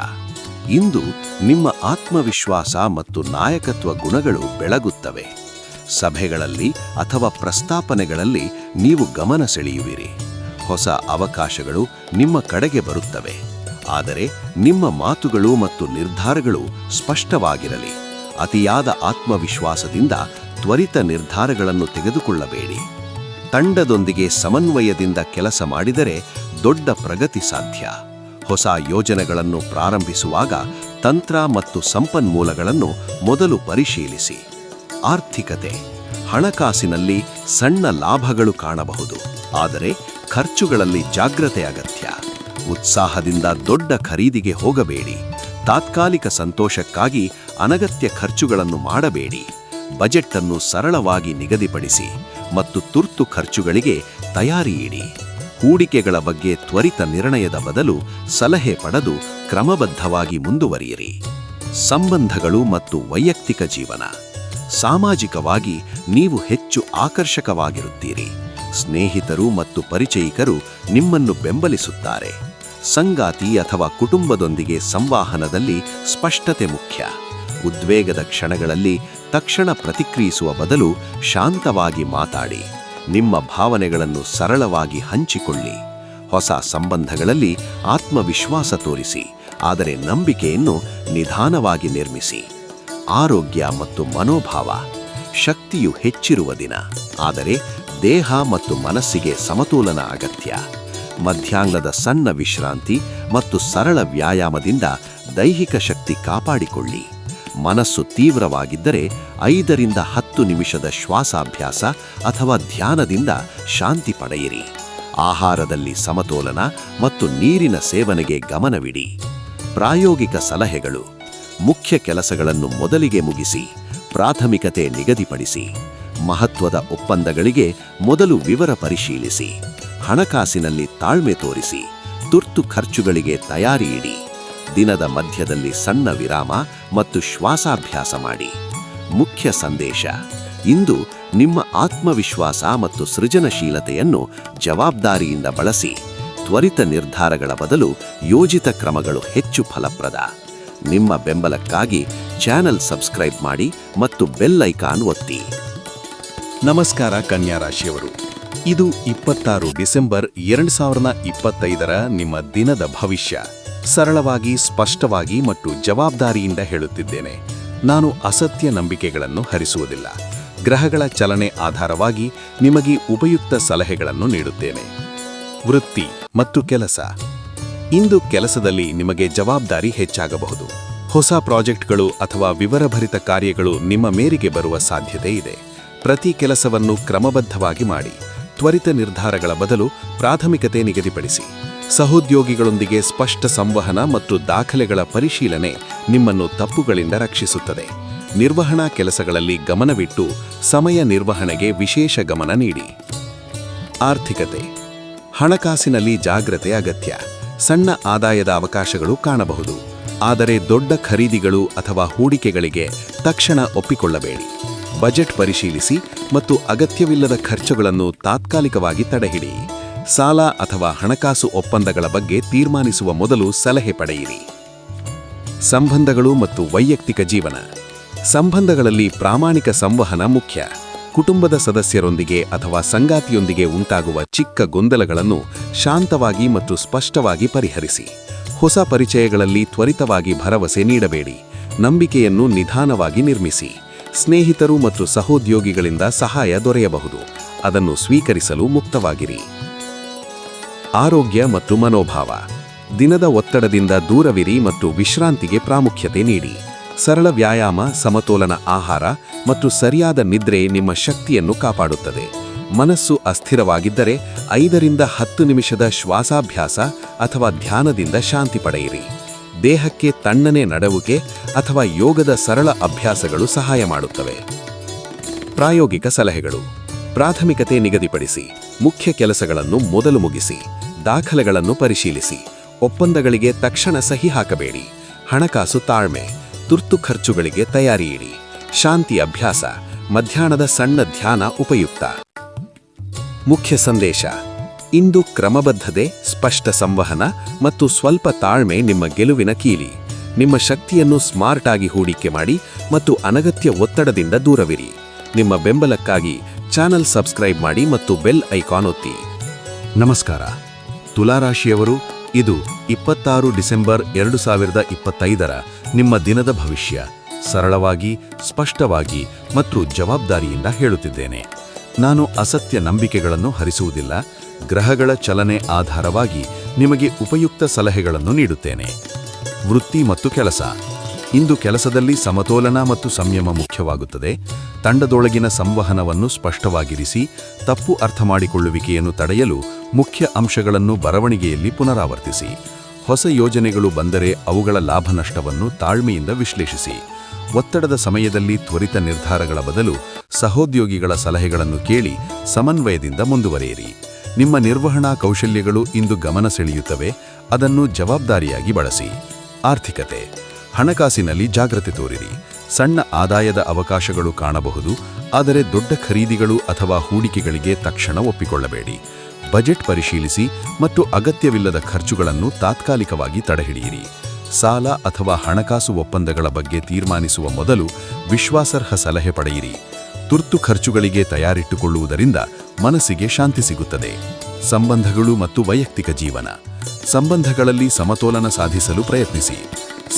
ಇಂದು ನಿಮ್ಮ ಆತ್ಮವಿಶ್ವಾಸ ಮತ್ತು ನಾಯಕತ್ವ ಗುಣಗಳು ಬೆಳಗುತ್ತವೆ. ಸಭೆಗಳಲ್ಲಿ ಅಥವಾ ಪ್ರಸ್ತಾಪನೆಗಳಲ್ಲಿ ನೀವು ಗಮನ ಸೆಳೆಯುವಿರಿ. ಹೊಸ ಅವಕಾಶಗಳು ನಿಮ್ಮ ಕಡೆಗೆ ಬರುತ್ತವೆ. ಆದರೆ ನಿಮ್ಮ ಮಾತುಗಳು ಮತ್ತು ನಿರ್ಧಾರಗಳು ಸ್ಪಷ್ಟವಾಗಿರಲಿ. ಅತಿಯಾದ ಆತ್ಮವಿಶ್ವಾಸದಿಂದ ತ್ವರಿತ ನಿರ್ಧಾರಗಳನ್ನು ತೆಗೆದುಕೊಳ್ಳಬೇಡಿ. ತಂಡದೊಂದಿಗೆ ಸಮನ್ವಯದಿಂದ ಕೆಲಸ ಮಾಡಿದರೆ ದೊಡ್ಡ ಪ್ರಗತಿ ಸಾಧ್ಯ. ಹೊಸ ಯೋಜನೆಗಳನ್ನು ಪ್ರಾರಂಭಿಸುವಾಗ ತಂತ್ರ ಮತ್ತು ಸಂಪನ್ಮೂಲಗಳನ್ನು ಮೊದಲು ಪರಿಶೀಲಿಸಿ. ಆರ್ಥಿಕತೆ. ಹಣಕಾಸಿನಲ್ಲಿ ಸಣ್ಣ ಲಾಭಗಳು ಕಾಣಬಹುದು, ಆದರೆ ಖರ್ಚುಗಳಲ್ಲಿ ಜಾಗ್ರತೆ ಅಗತ್ಯ. ಉತ್ಸಾಹದಿಂದ ದೊಡ್ಡ ಖರೀದಿಗೆ ಹೋಗಬೇಡಿ. ತಾತ್ಕಾಲಿಕ ಸಂತೋಷಕ್ಕಾಗಿ ಅನಗತ್ಯ ಖರ್ಚುಗಳನ್ನು ಮಾಡಬೇಡಿ. ಬಜೆಟ್ ಅನ್ನು ಸರಳವಾಗಿ ನಿಗದಿಪಡಿಸಿ ಮತ್ತು ತುರ್ತು ಖರ್ಚುಗಳಿಗೆ ತಯಾರಿ ಇಡಿ. ಹೂಡಿಕೆಗಳ ಬಗ್ಗೆ ತ್ವರಿತ ನಿರ್ಣಯದ ಬದಲು ಸಲಹೆ ಪಡೆದು ಕ್ರಮಬದ್ಧವಾಗಿ ಮುಂದುವರಿಯಿರಿ. ಸಂಬಂಧಗಳು ಮತ್ತು ವೈಯಕ್ತಿಕ ಜೀವನ. ಸಾಮಾಜಿಕವಾಗಿ ನೀವು ಹೆಚ್ಚು ಆಕರ್ಷಕವಾಗಿರುತ್ತೀರಿ. ಸ್ನೇಹಿತರು ಮತ್ತು ಪರಿಚಯಿಕರು ನಿಮ್ಮನ್ನು ಬೆಂಬಲಿಸುತ್ತಾರೆ. ಸಂಗಾತಿ ಅಥವಾ ಕುಟುಂಬದೊಂದಿಗೆ ಸಂವಹನದಲ್ಲಿ ಸ್ಪಷ್ಟತೆ ಮುಖ್ಯ. ಉದ್ವೇಗದ ಕ್ಷಣಗಳಲ್ಲಿ ತಕ್ಷಣ ಪ್ರತಿಕ್ರಿಯಿಸುವ ಬದಲು ಶಾಂತವಾಗಿ ಮಾತಾಡಿ. ನಿಮ್ಮ ಭಾವನೆಗಳನ್ನು ಸರಳವಾಗಿ ಹಂಚಿಕೊಳ್ಳಿ. ಹೊಸ ಸಂಬಂಧಗಳಲ್ಲಿ ಆತ್ಮವಿಶ್ವಾಸ ತೋರಿಸಿ, ಆದರೆ ನಂಬಿಕೆಯನ್ನು ನಿಧಾನವಾಗಿ ನಿರ್ಮಿಸಿ. ಆರೋಗ್ಯ ಮತ್ತು ಮನೋಭಾವ. ಶಕ್ತಿಯು ಹೆಚ್ಚಿರುವ ದಿನ, ಆದರೆ ದೇಹ ಮತ್ತು ಮನಸ್ಸಿಗೆ ಸಮತೋಲನ ಅಗತ್ಯ. ಮಧ್ಯಾಹ್ನದ ಸಣ್ಣ ವಿಶ್ರಾಂತಿ ಮತ್ತು ಸರಳ ವ್ಯಾಯಾಮದಿಂದ ದೈಹಿಕ ಶಕ್ತಿ ಕಾಪಾಡಿಕೊಳ್ಳಿ. ಮನಸ್ಸು ತೀವ್ರವಾಗಿದ್ದರೆ 5 ರಿಂದ 10 ನಿಮಿಷದ ಶ್ವಾಸಾಭ್ಯಾಸ ಅಥವಾ ಧ್ಯಾನದಿಂದ ಶಾಂತಿ ಪಡೆಯಿರಿ. ಆಹಾರದಲ್ಲಿ ಸಮತೋಲನ ಮತ್ತು ನೀರಿನ ಸೇವನೆಗೆ ಗಮನವಿಡಿ. ಪ್ರಾಯೋಗಿಕ ಸಲಹೆಗಳು. ಮುಖ್ಯ ಕೆಲಸಗಳನ್ನು ಮೊದಲಿಗೆ ಮುಗಿಸಿ. ಪ್ರಾಥಮಿಕತೆ ನಿಗದಿಪಡಿಸಿ. ಮಹತ್ವದ ಒಪ್ಪಂದಗಳಿಗೆ ಮೊದಲು ವಿವರ ಪರಿಶೀಲಿಸಿ. ಹಣಕಾಸಿನಲ್ಲಿ ತಾಳ್ಮೆ ತೋರಿಸಿ. ತುರ್ತು ಖರ್ಚುಗಳಿಗೆ ತಯಾರಿ ಇಡಿ. ದಿನದ ಮಧ್ಯದಲ್ಲಿ ಸಣ್ಣ ವಿರಾಮ ಮತ್ತು ಶ್ವಾಸಾಭ್ಯಾಸ ಮಾಡಿ. ಮುಖ್ಯ ಸಂದೇಶ. ಇಂದು ನಿಮ್ಮ ಆತ್ಮವಿಶ್ವಾಸ ಮತ್ತು ಸೃಜನಶೀಲತೆಯನ್ನು ಜವಾಬ್ದಾರಿಯಿಂದ ಬಳಸಿ. ತ್ವರಿತ ನಿರ್ಧಾರಗಳ ಬದಲು ಯೋಜಿತ ಕ್ರಮಗಳು ಹೆಚ್ಚು ಫಲಪ್ರದ. ನಿಮ್ಮ ಬೆಂಬಲಕ್ಕಾಗಿ ಚಾನೆಲ್ ಸಬ್ಸ್ಕ್ರೈಬ್ ಮಾಡಿ ಮತ್ತು ಬೆಲ್ ಐಕಾನ್ ಒತ್ತಿ. ನಮಸ್ಕಾರ ಕನ್ಯಾ ರಾಶಿಯವರು. ಇದು 26 ಡಿಸೆಂಬರ್ 2025ರ ನಿಮ್ಮ ದಿನದ ಭವಿಷ್ಯ. ಸರಳವಾಗಿ, ಸ್ಪಷ್ಟವಾಗಿ ಮತ್ತು ಜವಾಬ್ದಾರಿಯಿಂದ ಹೇಳುತ್ತಿದ್ದೇನೆ. ನಾನು ಅಸತ್ಯ ನಂಬಿಕೆಗಳನ್ನು ಹರಿಸುವುದಿಲ್ಲ. ಗ್ರಹಗಳ ಚಲನೆ ಆಧಾರವಾಗಿ ನಿಮಗೆ ಉಪಯುಕ್ತ ಸಲಹೆಗಳನ್ನು ನೀಡುತ್ತೇನೆ. ವೃತ್ತಿ ಮತ್ತು ಕೆಲಸ. ಇಂದು ಕೆಲಸದಲ್ಲಿ ನಿಮಗೆ ಜವಾಬ್ದಾರಿ ಹೆಚ್ಚಾಗಬಹುದು. ಹೊಸ ಪ್ರಾಜೆಕ್ಟ್ಗಳು ಅಥವಾ ವಿವರಭರಿತ ಕಾರ್ಯಗಳು ನಿಮ್ಮ ಮೇರೆಗೆ ಬರುವ ಸಾಧ್ಯತೆ ಇದೆ. ಪ್ರತಿ ಕೆಲಸವನ್ನು ಕ್ರಮಬದ್ಧವಾಗಿ ಮಾಡಿ. ತ್ವರಿತ ನಿರ್ಧಾರಗಳ ಬದಲು ಪ್ರಾಥಮಿಕತೆ ನಿಗದಿಪಡಿಸಿ. ಸಹೋದ್ಯೋಗಿಗಳೊಂದಿಗೆ ಸ್ಪಷ್ಟ ಸಂವಹನ ಮತ್ತು ದಾಖಲೆಗಳ ಪರಿಶೀಲನೆ ನಿಮ್ಮನ್ನು ತಪ್ಪುಗಳಿಂದ ರಕ್ಷಿಸುತ್ತದೆ. ನಿರ್ವಹಣಾ ಕೆಲಸಗಳಲ್ಲಿ ಗಮನವಿಟ್ಟು ಸಮಯ ನಿರ್ವಹಣೆಗೆ ವಿಶೇಷ ಗಮನ ನೀಡಿ. ಆರ್ಥಿಕತೆ. ಹಣಕಾಸಿನಲ್ಲಿ ಜಾಗ್ರತೆ ಅಗತ್ಯ. ಸಣ್ಣ ಆದಾಯದ ಅವಕಾಶಗಳು ಕಾಣಬಹುದು, ಆದರೆ ದೊಡ್ಡ ಖರೀದಿಗಳು ಅಥವಾ ಹೂಡಿಕೆಗಳಿಗೆ ತಕ್ಷಣ ಒಪ್ಪಿಕೊಳ್ಳಬೇಡಿ. ಬಜೆಟ್ ಪರಿಶೀಲಿಸಿ ಮತ್ತು ಅಗತ್ಯವಿಲ್ಲದ ಖರ್ಚುಗಳನ್ನು ತಾತ್ಕಾಲಿಕವಾಗಿ ತಡೆಹಿಡಿ. ಸಾಲ ಅಥವಾ ಹಣಕಾಸು ಒಪ್ಪಂದಗಳ ಬಗ್ಗೆ ತೀರ್ಮಾನಿಸುವ ಮೊದಲು ಸಲಹೆ ಪಡೆಯಿರಿ. ಸಂಬಂಧಗಳು ಮತ್ತು ವೈಯಕ್ತಿಕ ಜೀವನ. ಸಂಬಂಧಗಳಲ್ಲಿ ಪ್ರಾಮಾಣಿಕ ಸಂವಹನ ಮುಖ್ಯ. ಕುಟುಂಬದ ಸದಸ್ಯರೊಂದಿಗೆ ಅಥವಾ ಸಂಗಾತಿಯೊಂದಿಗೆ ಉಂಟಾಗುವ ಚಿಕ್ಕ ಗೊಂದಲಗಳನ್ನು ಶಾಂತವಾಗಿ ಮತ್ತು ಸ್ಪಷ್ಟವಾಗಿ ಪರಿಹರಿಸಿ. ಹೊಸ ಪರಿಚಯಗಳಲ್ಲಿ ತ್ವರಿತವಾಗಿ ಭರವಸೆ ನೀಡಬೇಡಿ. ನಂಬಿಕೆಯನ್ನು ನಿಧಾನವಾಗಿ ನಿರ್ಮಿಸಿ. ಸ್ನೇಹಿತರು ಮತ್ತು ಸಹೋದ್ಯೋಗಿಗಳಿಂದ ಸಹಾಯ ದೊರೆಯಬಹುದು, ಅದನ್ನು ಸ್ವೀಕರಿಸಲು ಮುಕ್ತವಾಗಿರಿ. ಆರೋಗ್ಯ ಮತ್ತು ಮನೋಭಾವ. ದಿನದ ಒತ್ತಡದಿಂದ ದೂರವಿರಿ ಮತ್ತು ವಿಶ್ರಾಂತಿಗೆ ಪ್ರಾಮುಖ್ಯತೆ ನೀಡಿ. ಸರಳ ವ್ಯಾಯಾಮ, ಸಮತೋಲನ ಆಹಾರ ಮತ್ತು ಸರಿಯಾದ ನಿದ್ರೆ ನಿಮ್ಮ ಶಕ್ತಿಯನ್ನು ಕಾಪಾಡುತ್ತದೆ. ಮನಸ್ಸು ಅಸ್ಥಿರವಾಗಿದ್ದರೆ 5ರಿಂದ 10 ನಿಮಿಷದ ಶ್ವಾಸಾಭ್ಯಾಸ ಅಥವಾ ಧ್ಯಾನದಿಂದ ಶಾಂತಿ ಪಡೆಯಿರಿ. ದೇಹಕ್ಕೆ ತಣ್ಣನೆ ನಡವುಗೆ ಅಥವಾ ಯೋಗದ ಸರಳ ಅಭ್ಯಾಸಗಳು ಸಹಾಯ ಮಾಡುತ್ತವೆ. ಪ್ರಾಯೋಗಿಕ ಸಲಹೆಗಳು. ಪ್ರಾಥಮಿಕತೆ ನಿಗದಿಪಡಿಸಿ. ಮುಖ್ಯ ಕೆಲಸಗಳನ್ನು ಮೊದಲು ಮುಗಿಸಿ. ದಾಖಲೆಗಳನ್ನು ಪರಿಶೀಲಿಸಿ. ಒಪ್ಪಂದಗಳಿಗೆ ತಕ್ಷಣ ಸಹಿ ಹಾಕಬೇಡಿ. ಹಣಕಾಸು ತಾಳ್ಮೆ. ತುರ್ತು ಖರ್ಚುಗಳಿಗೆ ತಯಾರಿ ಇಡಿ. ಶಾಂತಿ ಅಭ್ಯಾಸ. ಮಧ್ಯಾಹ್ನದ ಸಣ್ಣ ಧ್ಯಾನ ಉಪಯುಕ್ತ. ಮುಖ್ಯ ಸಂದೇಶ: ಇಂದು ಕ್ರಮಬದ್ಧತೆ, ಸ್ಪಷ್ಟ ಸಂವಹನ ಮತ್ತು ಸ್ವಲ್ಪ ತಾಳ್ಮೆ ನಿಮ್ಮ ಗೆಲುವಿನ ಕೀಲಿ. ನಿಮ್ಮ ಶಕ್ತಿಯನ್ನು ಸ್ಮಾರ್ಟ್ ಆಗಿ ಹೂಡಿಕೆ ಮಾಡಿ ಮತ್ತು ಅನಗತ್ಯ ಒತ್ತಡದಿಂದ ದೂರವಿರಿ. ನಿಮ್ಮ ಬೆಂಬಲಕ್ಕಾಗಿ ಚಾನಲ್ ಸಬ್ಸ್ಕ್ರೈಬ್ ಮಾಡಿ ಮತ್ತು ಬೆಲ್ ಐಕಾನ್ ಒತ್ತಿ. ನಮಸ್ಕಾರ ತುಲಾರಾಶಿಯವರು, ಇದು 26 ಡಿಸೆಂಬರ್ 2025 ನಿಮ್ಮ ದಿನದ ಭವಿಷ್ಯ. ಸರಳವಾಗಿ, ಸ್ಪಷ್ಟವಾಗಿ ಮತ್ತು ಜವಾಬ್ದಾರಿಯಿಂದ ಹೇಳುತ್ತಿದ್ದೇನೆ. ನಾನು ಅಸತ್ಯ ನಂಬಿಕೆಗಳನ್ನು ಹರಿಸುವುದಿಲ್ಲ. ಗ್ರಹಗಳ ಚಲನೆ ಆಧಾರವಾಗಿ ನಿಮಗೆ ಉಪಯುಕ್ತ ಸಲಹೆಗಳನ್ನು ನೀಡುತ್ತೇನೆ. ವೃತ್ತಿ ಮತ್ತು ಕೆಲಸ. ಇಂದು ಕೆಲಸದಲ್ಲಿ ಸಮತೋಲನ ಮತ್ತು ಸಂಯಮ ಮುಖ್ಯವಾಗುತ್ತದೆ. ತಂಡದೊಳಗಿನ ಸಂವಹನವನ್ನು ಸ್ಪಷ್ಟವಾಗಿರಿಸಿ. ತಪ್ಪು ಅರ್ಥ ಮಾಡಿಕೊಳ್ಳುವಿಕೆಯನ್ನು ತಡೆಯಲು ಮುಖ್ಯ ಅಂಶಗಳನ್ನು ಬರವಣಿಗೆಯಲ್ಲಿ ಪುನರಾವರ್ತಿಸಿ. ಹೊಸ ಯೋಜನೆಗಳು ಬಂದರೆ ಅವುಗಳ ಲಾಭನಷ್ಟವನ್ನು ತಾಳ್ಮೆಯಿಂದ ವಿಶ್ಲೇಷಿಸಿ. ಒತ್ತಡದ ಸಮಯದಲ್ಲಿ ತ್ವರಿತ ನಿರ್ಧಾರಗಳ ಬದಲು ಸಹೋದ್ಯೋಗಿಗಳ ಸಲಹೆಗಳನ್ನು ಕೇಳಿ ಸಮನ್ವಯದಿಂದ ಮುಂದುವರಿಯಿರಿ. ನಿಮ್ಮ ನಿರ್ವಹಣಾ ಕೌಶಲ್ಯಗಳು ಇಂದು ಗಮನ ಸೆಳೆಯುತ್ತವೆ. ಅದನ್ನು ಜವಾಬ್ದಾರಿಯಾಗಿ ಬಳಸಿ. ಆರ್ಥಿಕತೆ. ಹಣಕಾಸಿನಲ್ಲಿ ಜಾಗೃತಿ ತೋರಿರಿ. ಸಣ್ಣ ಆದಾಯದ ಅವಕಾಶಗಳು ಕಾಣಬಹುದು, ಆದರೆ ದೊಡ್ಡ ಖರೀದಿಗಳು ಅಥವಾ ಹೂಡಿಕೆಗಳಿಗೆ ತಕ್ಷಣ ಒಪ್ಪಿಕೊಳ್ಳಬೇಡಿ. ಬಜೆಟ್ ಪರಿಶೀಲಿಸಿ ಮತ್ತು ಅಗತ್ಯವಿಲ್ಲದ ಖರ್ಚುಗಳನ್ನು ತಾತ್ಕಾಲಿಕವಾಗಿ ತಡೆಹಿಡಿಯಿರಿ. ಸಾಲ ಅಥವಾ ಹಣಕಾಸು ಒಪ್ಪಂದಗಳ ಬಗ್ಗೆ ತೀರ್ಮಾನಿಸುವ ಮೊದಲು ವಿಶ್ವಾಸಾರ್ಹ ಸಲಹೆ ಪಡೆಯಿರಿ. ತುರ್ತು ಖರ್ಚುಗಳಿಗೆ ತಯಾರಿಟ್ಟುಕೊಳ್ಳುವುದರಿಂದ ಮನಸ್ಸಿಗೆ ಶಾಂತಿ ಸಿಗುತ್ತದೆ. ಸಂಬಂಧಗಳು ಮತ್ತು ವೈಯಕ್ತಿಕ ಜೀವನ. ಸಂಬಂಧಗಳಲ್ಲಿ ಸಮತೋಲನ ಸಾಧಿಸಲು ಪ್ರಯತ್ನಿಸಿ.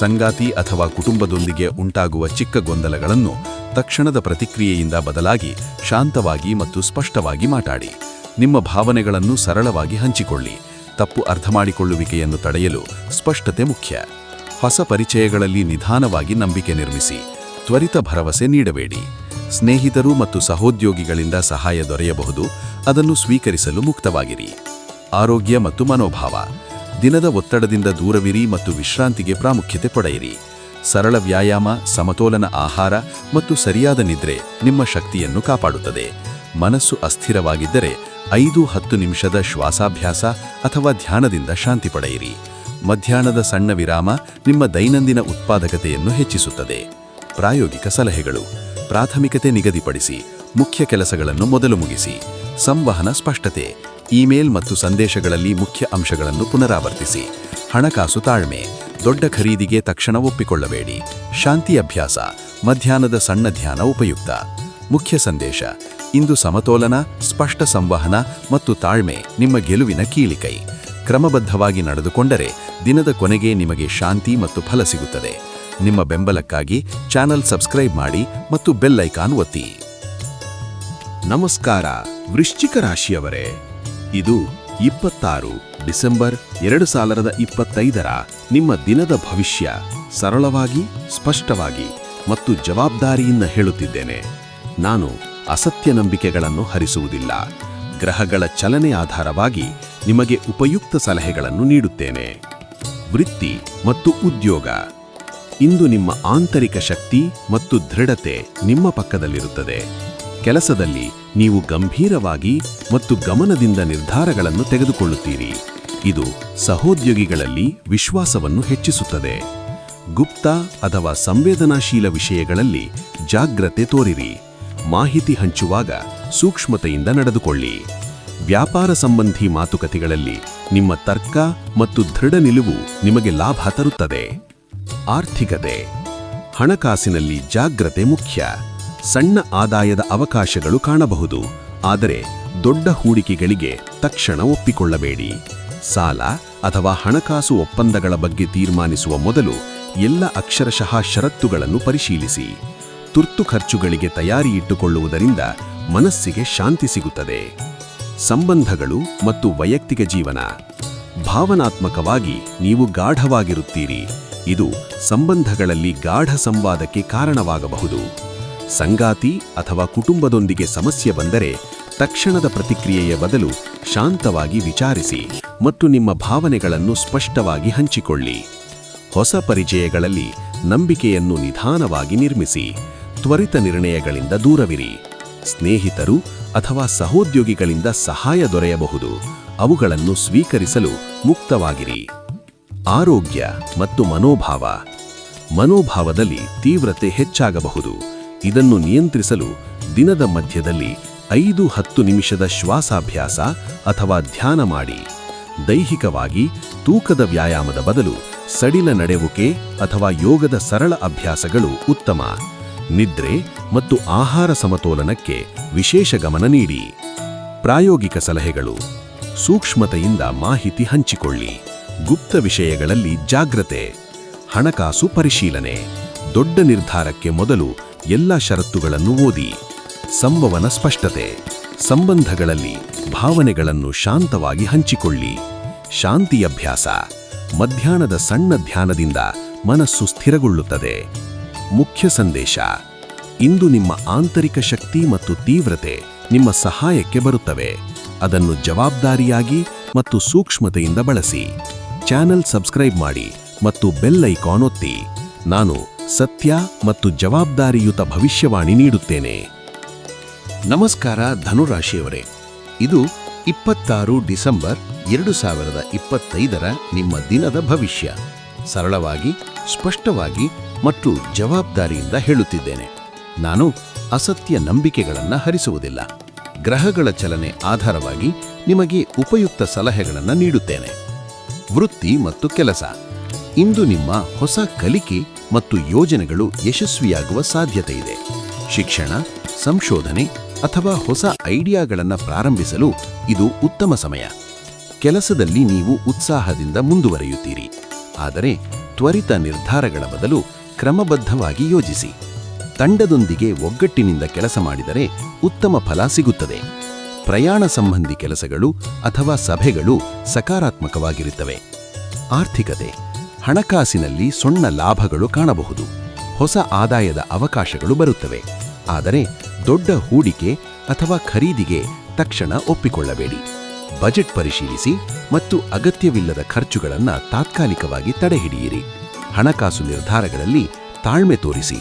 ಸಂಗಾತಿ ಅಥವಾ ಕುಟುಂಬದೊಂದಿಗೆ ಉಂಟಾಗುವ ಚಿಕ್ಕ ಗೊಂದಲಗಳನ್ನು ತಕ್ಷಣದ ಪ್ರತಿಕ್ರಿಯೆಯಿಂದ ಬದಲಾಗಿ ಶಾಂತವಾಗಿ ಮತ್ತು ಸ್ಪಷ್ಟವಾಗಿ ಮಾತಾಡಿ. ನಿಮ್ಮ ಭಾವನೆಗಳನ್ನು ಸರಳವಾಗಿ ಹಂಚಿಕೊಳ್ಳಿ. ತಪ್ಪು ಅರ್ಥಮಾಡಿಕೊಳ್ಳುವಿಕೆಯನ್ನು ತಡೆಯಲು ಸ್ಪಷ್ಟತೆ ಮುಖ್ಯ. ಹೊಸ ಪರಿಚಯಗಳಲ್ಲಿ ನಿಧಾನವಾಗಿ ನಂಬಿಕೆ ನಿರ್ಮಿಸಿ. ತ್ವರಿತ ಭರವಸೆ ನೀಡಬೇಡಿ. ಸ್ನೇಹಿತರು ಮತ್ತು ಸಹೋದ್ಯೋಗಿಗಳಿಂದ ಸಹಾಯ ದೊರೆಯಬಹುದು, ಅದನ್ನು ಸ್ವೀಕರಿಸಲು ಮುಕ್ತವಾಗಿರಿ. ಆರೋಗ್ಯ ಮತ್ತು ಮನೋಭಾವ. ದಿನದ ಒತ್ತಡದಿಂದ ದೂರವಿರಿ ಮತ್ತು ವಿಶ್ರಾಂತಿಗೆ ಪ್ರಾಮುಖ್ಯತೆ ಪಡೆಯಿರಿ. ಸರಳ ವ್ಯಾಯಾಮ, ಸಮತೋಲನ ಆಹಾರ ಮತ್ತು ಸರಿಯಾದ ನಿದ್ರೆ ನಿಮ್ಮ ಶಕ್ತಿಯನ್ನು ಕಾಪಾಡುತ್ತದೆ. ಮನಸ್ಸು ಅಸ್ಥಿರವಾಗಿದ್ದರೆ 5-10 ನಿಮಿಷದ ಶ್ವಾಸಾಭ್ಯಾಸ ಅಥವಾ ಧ್ಯಾನದಿಂದ ಶಾಂತಿ ಪಡೆಯಿರಿ. ಮಧ್ಯಾಹ್ನದ ಸಣ್ಣ ವಿರಾಮ ನಿಮ್ಮ ದೈನಂದಿನ ಉತ್ಪಾದಕತೆಯನ್ನು ಹೆಚ್ಚಿಸುತ್ತದೆ. ಪ್ರಾಯೋಗಿಕ ಸಲಹೆಗಳು. ಪ್ರಾಥಮಿಕತೆ ನಿಗದಿಪಡಿಸಿ. ಮುಖ್ಯ ಕೆಲಸಗಳನ್ನು ಮೊದಲು ಮುಗಿಸಿ. ಸಂವಹನ ಸ್ಪಷ್ಟತೆ. ಇಮೇಲ್ ಮತ್ತು ಸಂದೇಶಗಳಲ್ಲಿ ಮುಖ್ಯ ಅಂಶಗಳನ್ನು ಪುನರಾವರ್ತಿಸಿ. ಹಣಕಾಸು ತಾಳ್ಮೆ. ದೊಡ್ಡ ಖರೀದಿಗೆ ತಕ್ಷಣ ಒಪ್ಪಿಕೊಳ್ಳಬೇಡಿ. ಶಾಂತಿ ಅಭ್ಯಾಸ. ಮಧ್ಯಾಹ್ನದ ಸಣ್ಣ ಧ್ಯಾನ ಉಪಯುಕ್ತ. ಮುಖ್ಯ ಸಂದೇಶ: ಇಂದು ಸಮತೋಲನ, ಸ್ಪಷ್ಟ ಸಂವಹನ ಮತ್ತು ತಾಳ್ಮೆ ನಿಮ್ಮ ಗೆಲುವಿನ ಕೀಲಿಕೈ. ಕ್ರಮಬದ್ಧವಾಗಿ ನಡೆದುಕೊಂಡರೆ ದಿನದ ಕೊನೆಗೆ ನಿಮಗೆ ಶಾಂತಿ ಮತ್ತು ಫಲ ಸಿಗುತ್ತದೆ. ನಿಮ್ಮ ಬೆಂಬಲಕ್ಕಾಗಿ ಚಾನಲ್ ಸಬ್ಸ್ಕ್ರೈಬ್ ಮಾಡಿ ಮತ್ತು ಬೆಲ್ ಐಕಾನ್ ಒತ್ತಿ. ನಮಸ್ಕಾರ ವೃಶ್ಚಿಕ ರಾಶಿಯವರೇ, ಇದು 26 ಡಿಸೆಂಬರ್ 2025 ನಿಮ್ಮ ದಿನದ ಭವಿಷ್ಯ. ಸರಳವಾಗಿ, ಸ್ಪಷ್ಟವಾಗಿ ಮತ್ತು ಜವಾಬ್ದಾರಿಯಿಂದ ಹೇಳುತ್ತಿದ್ದೇನೆ. ನಾನು ಅಸತ್ಯ ನಂಬಿಕೆಗಳನ್ನು ಹರಿಸುವುದಿಲ್ಲ. ಗ್ರಹಗಳ ಚಲನೆ ಆಧಾರವಾಗಿ ನಿಮಗೆ ಉಪಯುಕ್ತ ಸಲಹೆಗಳನ್ನು ನೀಡುತ್ತೇನೆ. ವೃತ್ತಿ ಮತ್ತು ಉದ್ಯೋಗ. ಇಂದು ನಿಮ್ಮ ಆಂತರಿಕ ಶಕ್ತಿ ಮತ್ತು ದೃಢತೆ ನಿಮ್ಮ ಪಕ್ಕದಲ್ಲಿರುತ್ತದೆ. ಕೆಲಸದಲ್ಲಿ ನೀವು ಗಂಭೀರವಾಗಿ ಮತ್ತು ಗಮನದಿಂದ ನಿರ್ಧಾರಗಳನ್ನು ತೆಗೆದುಕೊಳ್ಳುತ್ತೀರಿ. ಇದು ಸಹೋದ್ಯೋಗಿಗಳಲ್ಲಿ ವಿಶ್ವಾಸವನ್ನು ಹೆಚ್ಚಿಸುತ್ತದೆ. ಗುಪ್ತ ಅಥವಾ ಸಂವೇದನಾಶೀಲ ವಿಷಯಗಳಲ್ಲಿ ಜಾಗ್ರತೆ ತೋರಿರಿ. ಮಾಹಿತಿ ಹಂಚುವಾಗ ಸೂಕ್ಷ್ಮತೆಯಿಂದ ನಡೆದುಕೊಳ್ಳಿ. ವ್ಯಾಪಾರ ಸಂಬಂಧಿ ಮಾತುಕತೆಗಳಲ್ಲಿ ನಿಮ್ಮ ತರ್ಕ ಮತ್ತು ದೃಢ ನಿಲುವು ನಿಮಗೆ ಲಾಭ ತರುತ್ತದೆ. ಆರ್ಥಿಕತೆ. ಹಣಕಾಸಿನಲ್ಲಿ ಜಾಗ್ರತೆ ಮುಖ್ಯ. ಸಣ್ಣ ಆದಾಯದ ಅವಕಾಶಗಳು ಕಾಣಬಹುದು, ಆದರೆ ದೊಡ್ಡ ಹೂಡಿಕೆಗಳಿಗೆ ತಕ್ಷಣ ಒಪ್ಪಿಕೊಳ್ಳಬೇಡಿ. ಸಾಲ ಅಥವಾ ಹಣಕಾಸು ಒಪ್ಪಂದಗಳ ಬಗ್ಗೆ ತೀರ್ಮಾನಿಸುವ ಮೊದಲು ಎಲ್ಲ ಅಕ್ಷರಶಃ ಷರತ್ತುಗಳನ್ನು ಪರಿಶೀಲಿಸಿ. ತುರ್ತು ಖರ್ಚುಗಳಿಗೆ ತಯಾರಿಯಿಟ್ಟುಕೊಳ್ಳುವುದರಿಂದ ಮನಸ್ಸಿಗೆ ಶಾಂತಿ ಸಿಗುತ್ತದೆ. ಸಂಬಂಧಗಳು ಮತ್ತು ವೈಯಕ್ತಿಕ ಜೀವನ. ಭಾವನಾತ್ಮಕವಾಗಿ ನೀವು ಗಾಢವಾಗಿರುತ್ತೀರಿ. ಇದು ಸಂಬಂಧಗಳಲ್ಲಿ ಗಾಢ ಸಂವಾದಕ್ಕೆ ಕಾರಣವಾಗಬಹುದು. ಸಂಗಾತಿ ಅಥವಾ ಕುಟುಂಬದೊಂದಿಗೆ ಸಮಸ್ಯೆ ಬಂದರೆ ತಕ್ಷಣದ ಪ್ರತಿಕ್ರಿಯೆಯ ಬದಲು ಶಾಂತವಾಗಿ ವಿಚಾರಿಸಿ ಮತ್ತು ನಿಮ್ಮ ಭಾವನೆಗಳನ್ನು ಸ್ಪಷ್ಟವಾಗಿ ಹಂಚಿಕೊಳ್ಳಿ. ಹೊಸ ಪರಿಚಯಗಳಲ್ಲಿ ನಂಬಿಕೆಯನ್ನು ನಿಧಾನವಾಗಿ ನಿರ್ಮಿಸಿ. ತ್ವರಿತ ನಿರ್ಣಯಗಳಿಂದ ದೂರವಿರಿ. ಸ್ನೇಹಿತರು ಅಥವಾ ಸಹೋದ್ಯೋಗಿಗಳಿಂದ ಸಹಾಯ ದೊರೆಯಬಹುದು. ಅವುಗಳನ್ನು ಸ್ವೀಕರಿಸಲು ಮುಕ್ತವಾಗಿರಿ. ಆರೋಗ್ಯ ಮತ್ತು ಮನೋಭಾವ. ಮನೋಭಾವದಲ್ಲಿ ತೀವ್ರತೆ ಹೆಚ್ಚಾಗಬಹುದು. ಇದನ್ನು ನಿಯಂತ್ರಿಸಲು ದಿನದ ಮಧ್ಯದಲ್ಲಿ 5-10 ನಿಮಿಷದ ಶ್ವಾಸಾಭ್ಯಾಸ ಅಥವಾ ಧ್ಯಾನ ಮಾಡಿ. ದೈಹಿಕವಾಗಿ ತೂಕದ ವ್ಯಾಯಾಮದ ಬದಲು ಸಡಿಲ ನಡೆಯುವಿಕೆ ಅಥವಾ ಯೋಗದ ಸರಳ ಅಭ್ಯಾಸಗಳು ಉತ್ತಮ. ನಿದ್ರೆ ಮತ್ತು ಆಹಾರ ಸಮತೋಲನಕ್ಕೆ ವಿಶೇಷ ಗಮನ ನೀಡಿ. ಪ್ರಾಯೋಗಿಕ ಸಲಹೆಗಳು. ಸೂಕ್ಷ್ಮತೆಯಿಂದ ಮಾಹಿತಿ ಹಂಚಿಕೊಳ್ಳಿ. ಗುಪ್ತ ವಿಷಯಗಳಲ್ಲಿ ಜಾಗ್ರತೆ. ಹಣಕಾಸು ಪರಿಶೀಲನೆ. ದೊಡ್ಡ ನಿರ್ಧಾರಕ್ಕೆ ಮೊದಲು ಎಲ್ಲ ಷರತ್ತುಗಳನ್ನು ಓದಿ. ಸಂವಹನ ಸ್ಪಷ್ಟತೆ. ಸಂಬಂಧಗಳಲ್ಲಿ ಭಾವನೆಗಳನ್ನು ಶಾಂತವಾಗಿ ಹಂಚಿಕೊಳ್ಳಿ. ಶಾಂತಿ ಅಭ್ಯಾಸ. ಮಧ್ಯಾಹ್ನದ ಸಣ್ಣ ಧ್ಯಾನದಿಂದ ಮನಸ್ಸು ಸ್ಥಿರಗೊಳ್ಳುತ್ತದೆ. ಮುಖ್ಯ ಸಂದೇಶ. ಇಂದು ನಿಮ್ಮ ಆಂತರಿಕ ಶಕ್ತಿ ಮತ್ತು ತೀವ್ರತೆ ನಿಮ್ಮ ಸಹಾಯಕ್ಕೆ ಬರುತ್ತವೆ. ಅದನ್ನು ಜವಾಬ್ದಾರಿಯಾಗಿ ಮತ್ತು ಸೂಕ್ಷ್ಮತೆಯಿಂದ ಬಳಸಿ. ಚಾನೆಲ್ ಸಬ್ಸ್ಕ್ರೈಬ್ ಮಾಡಿ ಮತ್ತು ಬೆಲ್ ಐಕಾನ್ ಒತ್ತಿ. ನಾನು ಸತ್ಯ ಮತ್ತು ಜವಾಬ್ದಾರಿಯುತ ಭವಿಷ್ಯವಾಣಿ ನೀಡುತ್ತೇನೆ. ನಮಸ್ಕಾರ ಧನುರಾಶಿಯವರೇ, ಇದು 26 ಡಿಸೆಂಬರ್ 2025ರ ನಿಮ್ಮ ದಿನದ ಭವಿಷ್ಯ. ಸರಳವಾಗಿ, ಸ್ಪಷ್ಟವಾಗಿ ಮತ್ತು ಜವಾಬ್ದಾರಿಯಿಂದ ಹೇಳುತ್ತಿದ್ದೇನೆ. ನಾನು ಅಸತ್ಯ ನಂಬಿಕೆಗಳನ್ನು ಹರಿಸುವುದಿಲ್ಲ. ಗ್ರಹಗಳ ಚಲನೆ ಆಧಾರವಾಗಿ ನಿಮಗೆ ಉಪಯುಕ್ತ ಸಲಹೆಗಳನ್ನು ನೀಡುತ್ತೇನೆ. ವೃತ್ತಿ ಮತ್ತು ಕೆಲಸ. ಇಂದು ನಿಮ್ಮ ಹೊಸ ಕಲಿಕೆ ಮತ್ತು ಯೋಜನೆಗಳು ಯಶಸ್ವಿಯಾಗುವ ಸಾಧ್ಯತೆ ಇದೆ. ಶಿಕ್ಷಣ, ಸಂಶೋಧನೆ ಅಥವಾ ಹೊಸ ಐಡಿಯಾಗಳನ್ನು ಪ್ರಾರಂಭಿಸಲು ಇದು ಉತ್ತಮ ಸಮಯ. ಕೆಲಸದಲ್ಲಿ ನೀವು ಉತ್ಸಾಹದಿಂದ ಮುಂದುವರಿಯುತ್ತೀರಿ. ಆದರೆ ತ್ವರಿತ ನಿರ್ಧಾರಗಳ ಬದಲು ಕ್ರಮಬದ್ಧವಾಗಿ ಯೋಜಿಸಿ. ತಂಡದೊಂದಿಗೆ ಒಗ್ಗಟ್ಟಿನಿಂದ ಕೆಲಸ ಮಾಡಿದರೆ ಉತ್ತಮ ಫಲ ಸಿಗುತ್ತದೆ. ಪ್ರಯಾಣ ಸಂಬಂಧಿ ಕೆಲಸಗಳು ಅಥವಾ ಸಭೆಗಳು ಸಕಾರಾತ್ಮಕವಾಗಿರುತ್ತವೆ. ಆರ್ಥಿಕತೆ. ಹಣಕಾಸಿನಲ್ಲಿ ಸಣ್ಣ ಲಾಭಗಳು ಕಾಣಬಹುದು. ಹೊಸ ಆದಾಯದ ಅವಕಾಶಗಳು ಬರುತ್ತವೆ. ಆದರೆ ದೊಡ್ಡ ಹೂಡಿಕೆ ಅಥವಾ ಖರೀದಿಗೆ ತಕ್ಷಣ ಒಪ್ಪಿಕೊಳ್ಳಬೇಡಿ. ಬಜೆಟ್ ಪರಿಶೀಲಿಸಿ ಮತ್ತು ಅಗತ್ಯವಿಲ್ಲದ ಖರ್ಚುಗಳನ್ನು ತಾತ್ಕಾಲಿಕವಾಗಿ ತಡೆಹಿಡಿಯಿರಿ. ಹಣಕಾಸು ನಿರ್ಧಾರಗಳಲ್ಲಿ ತಾಳ್ಮೆ ತೋರಿಸಿ.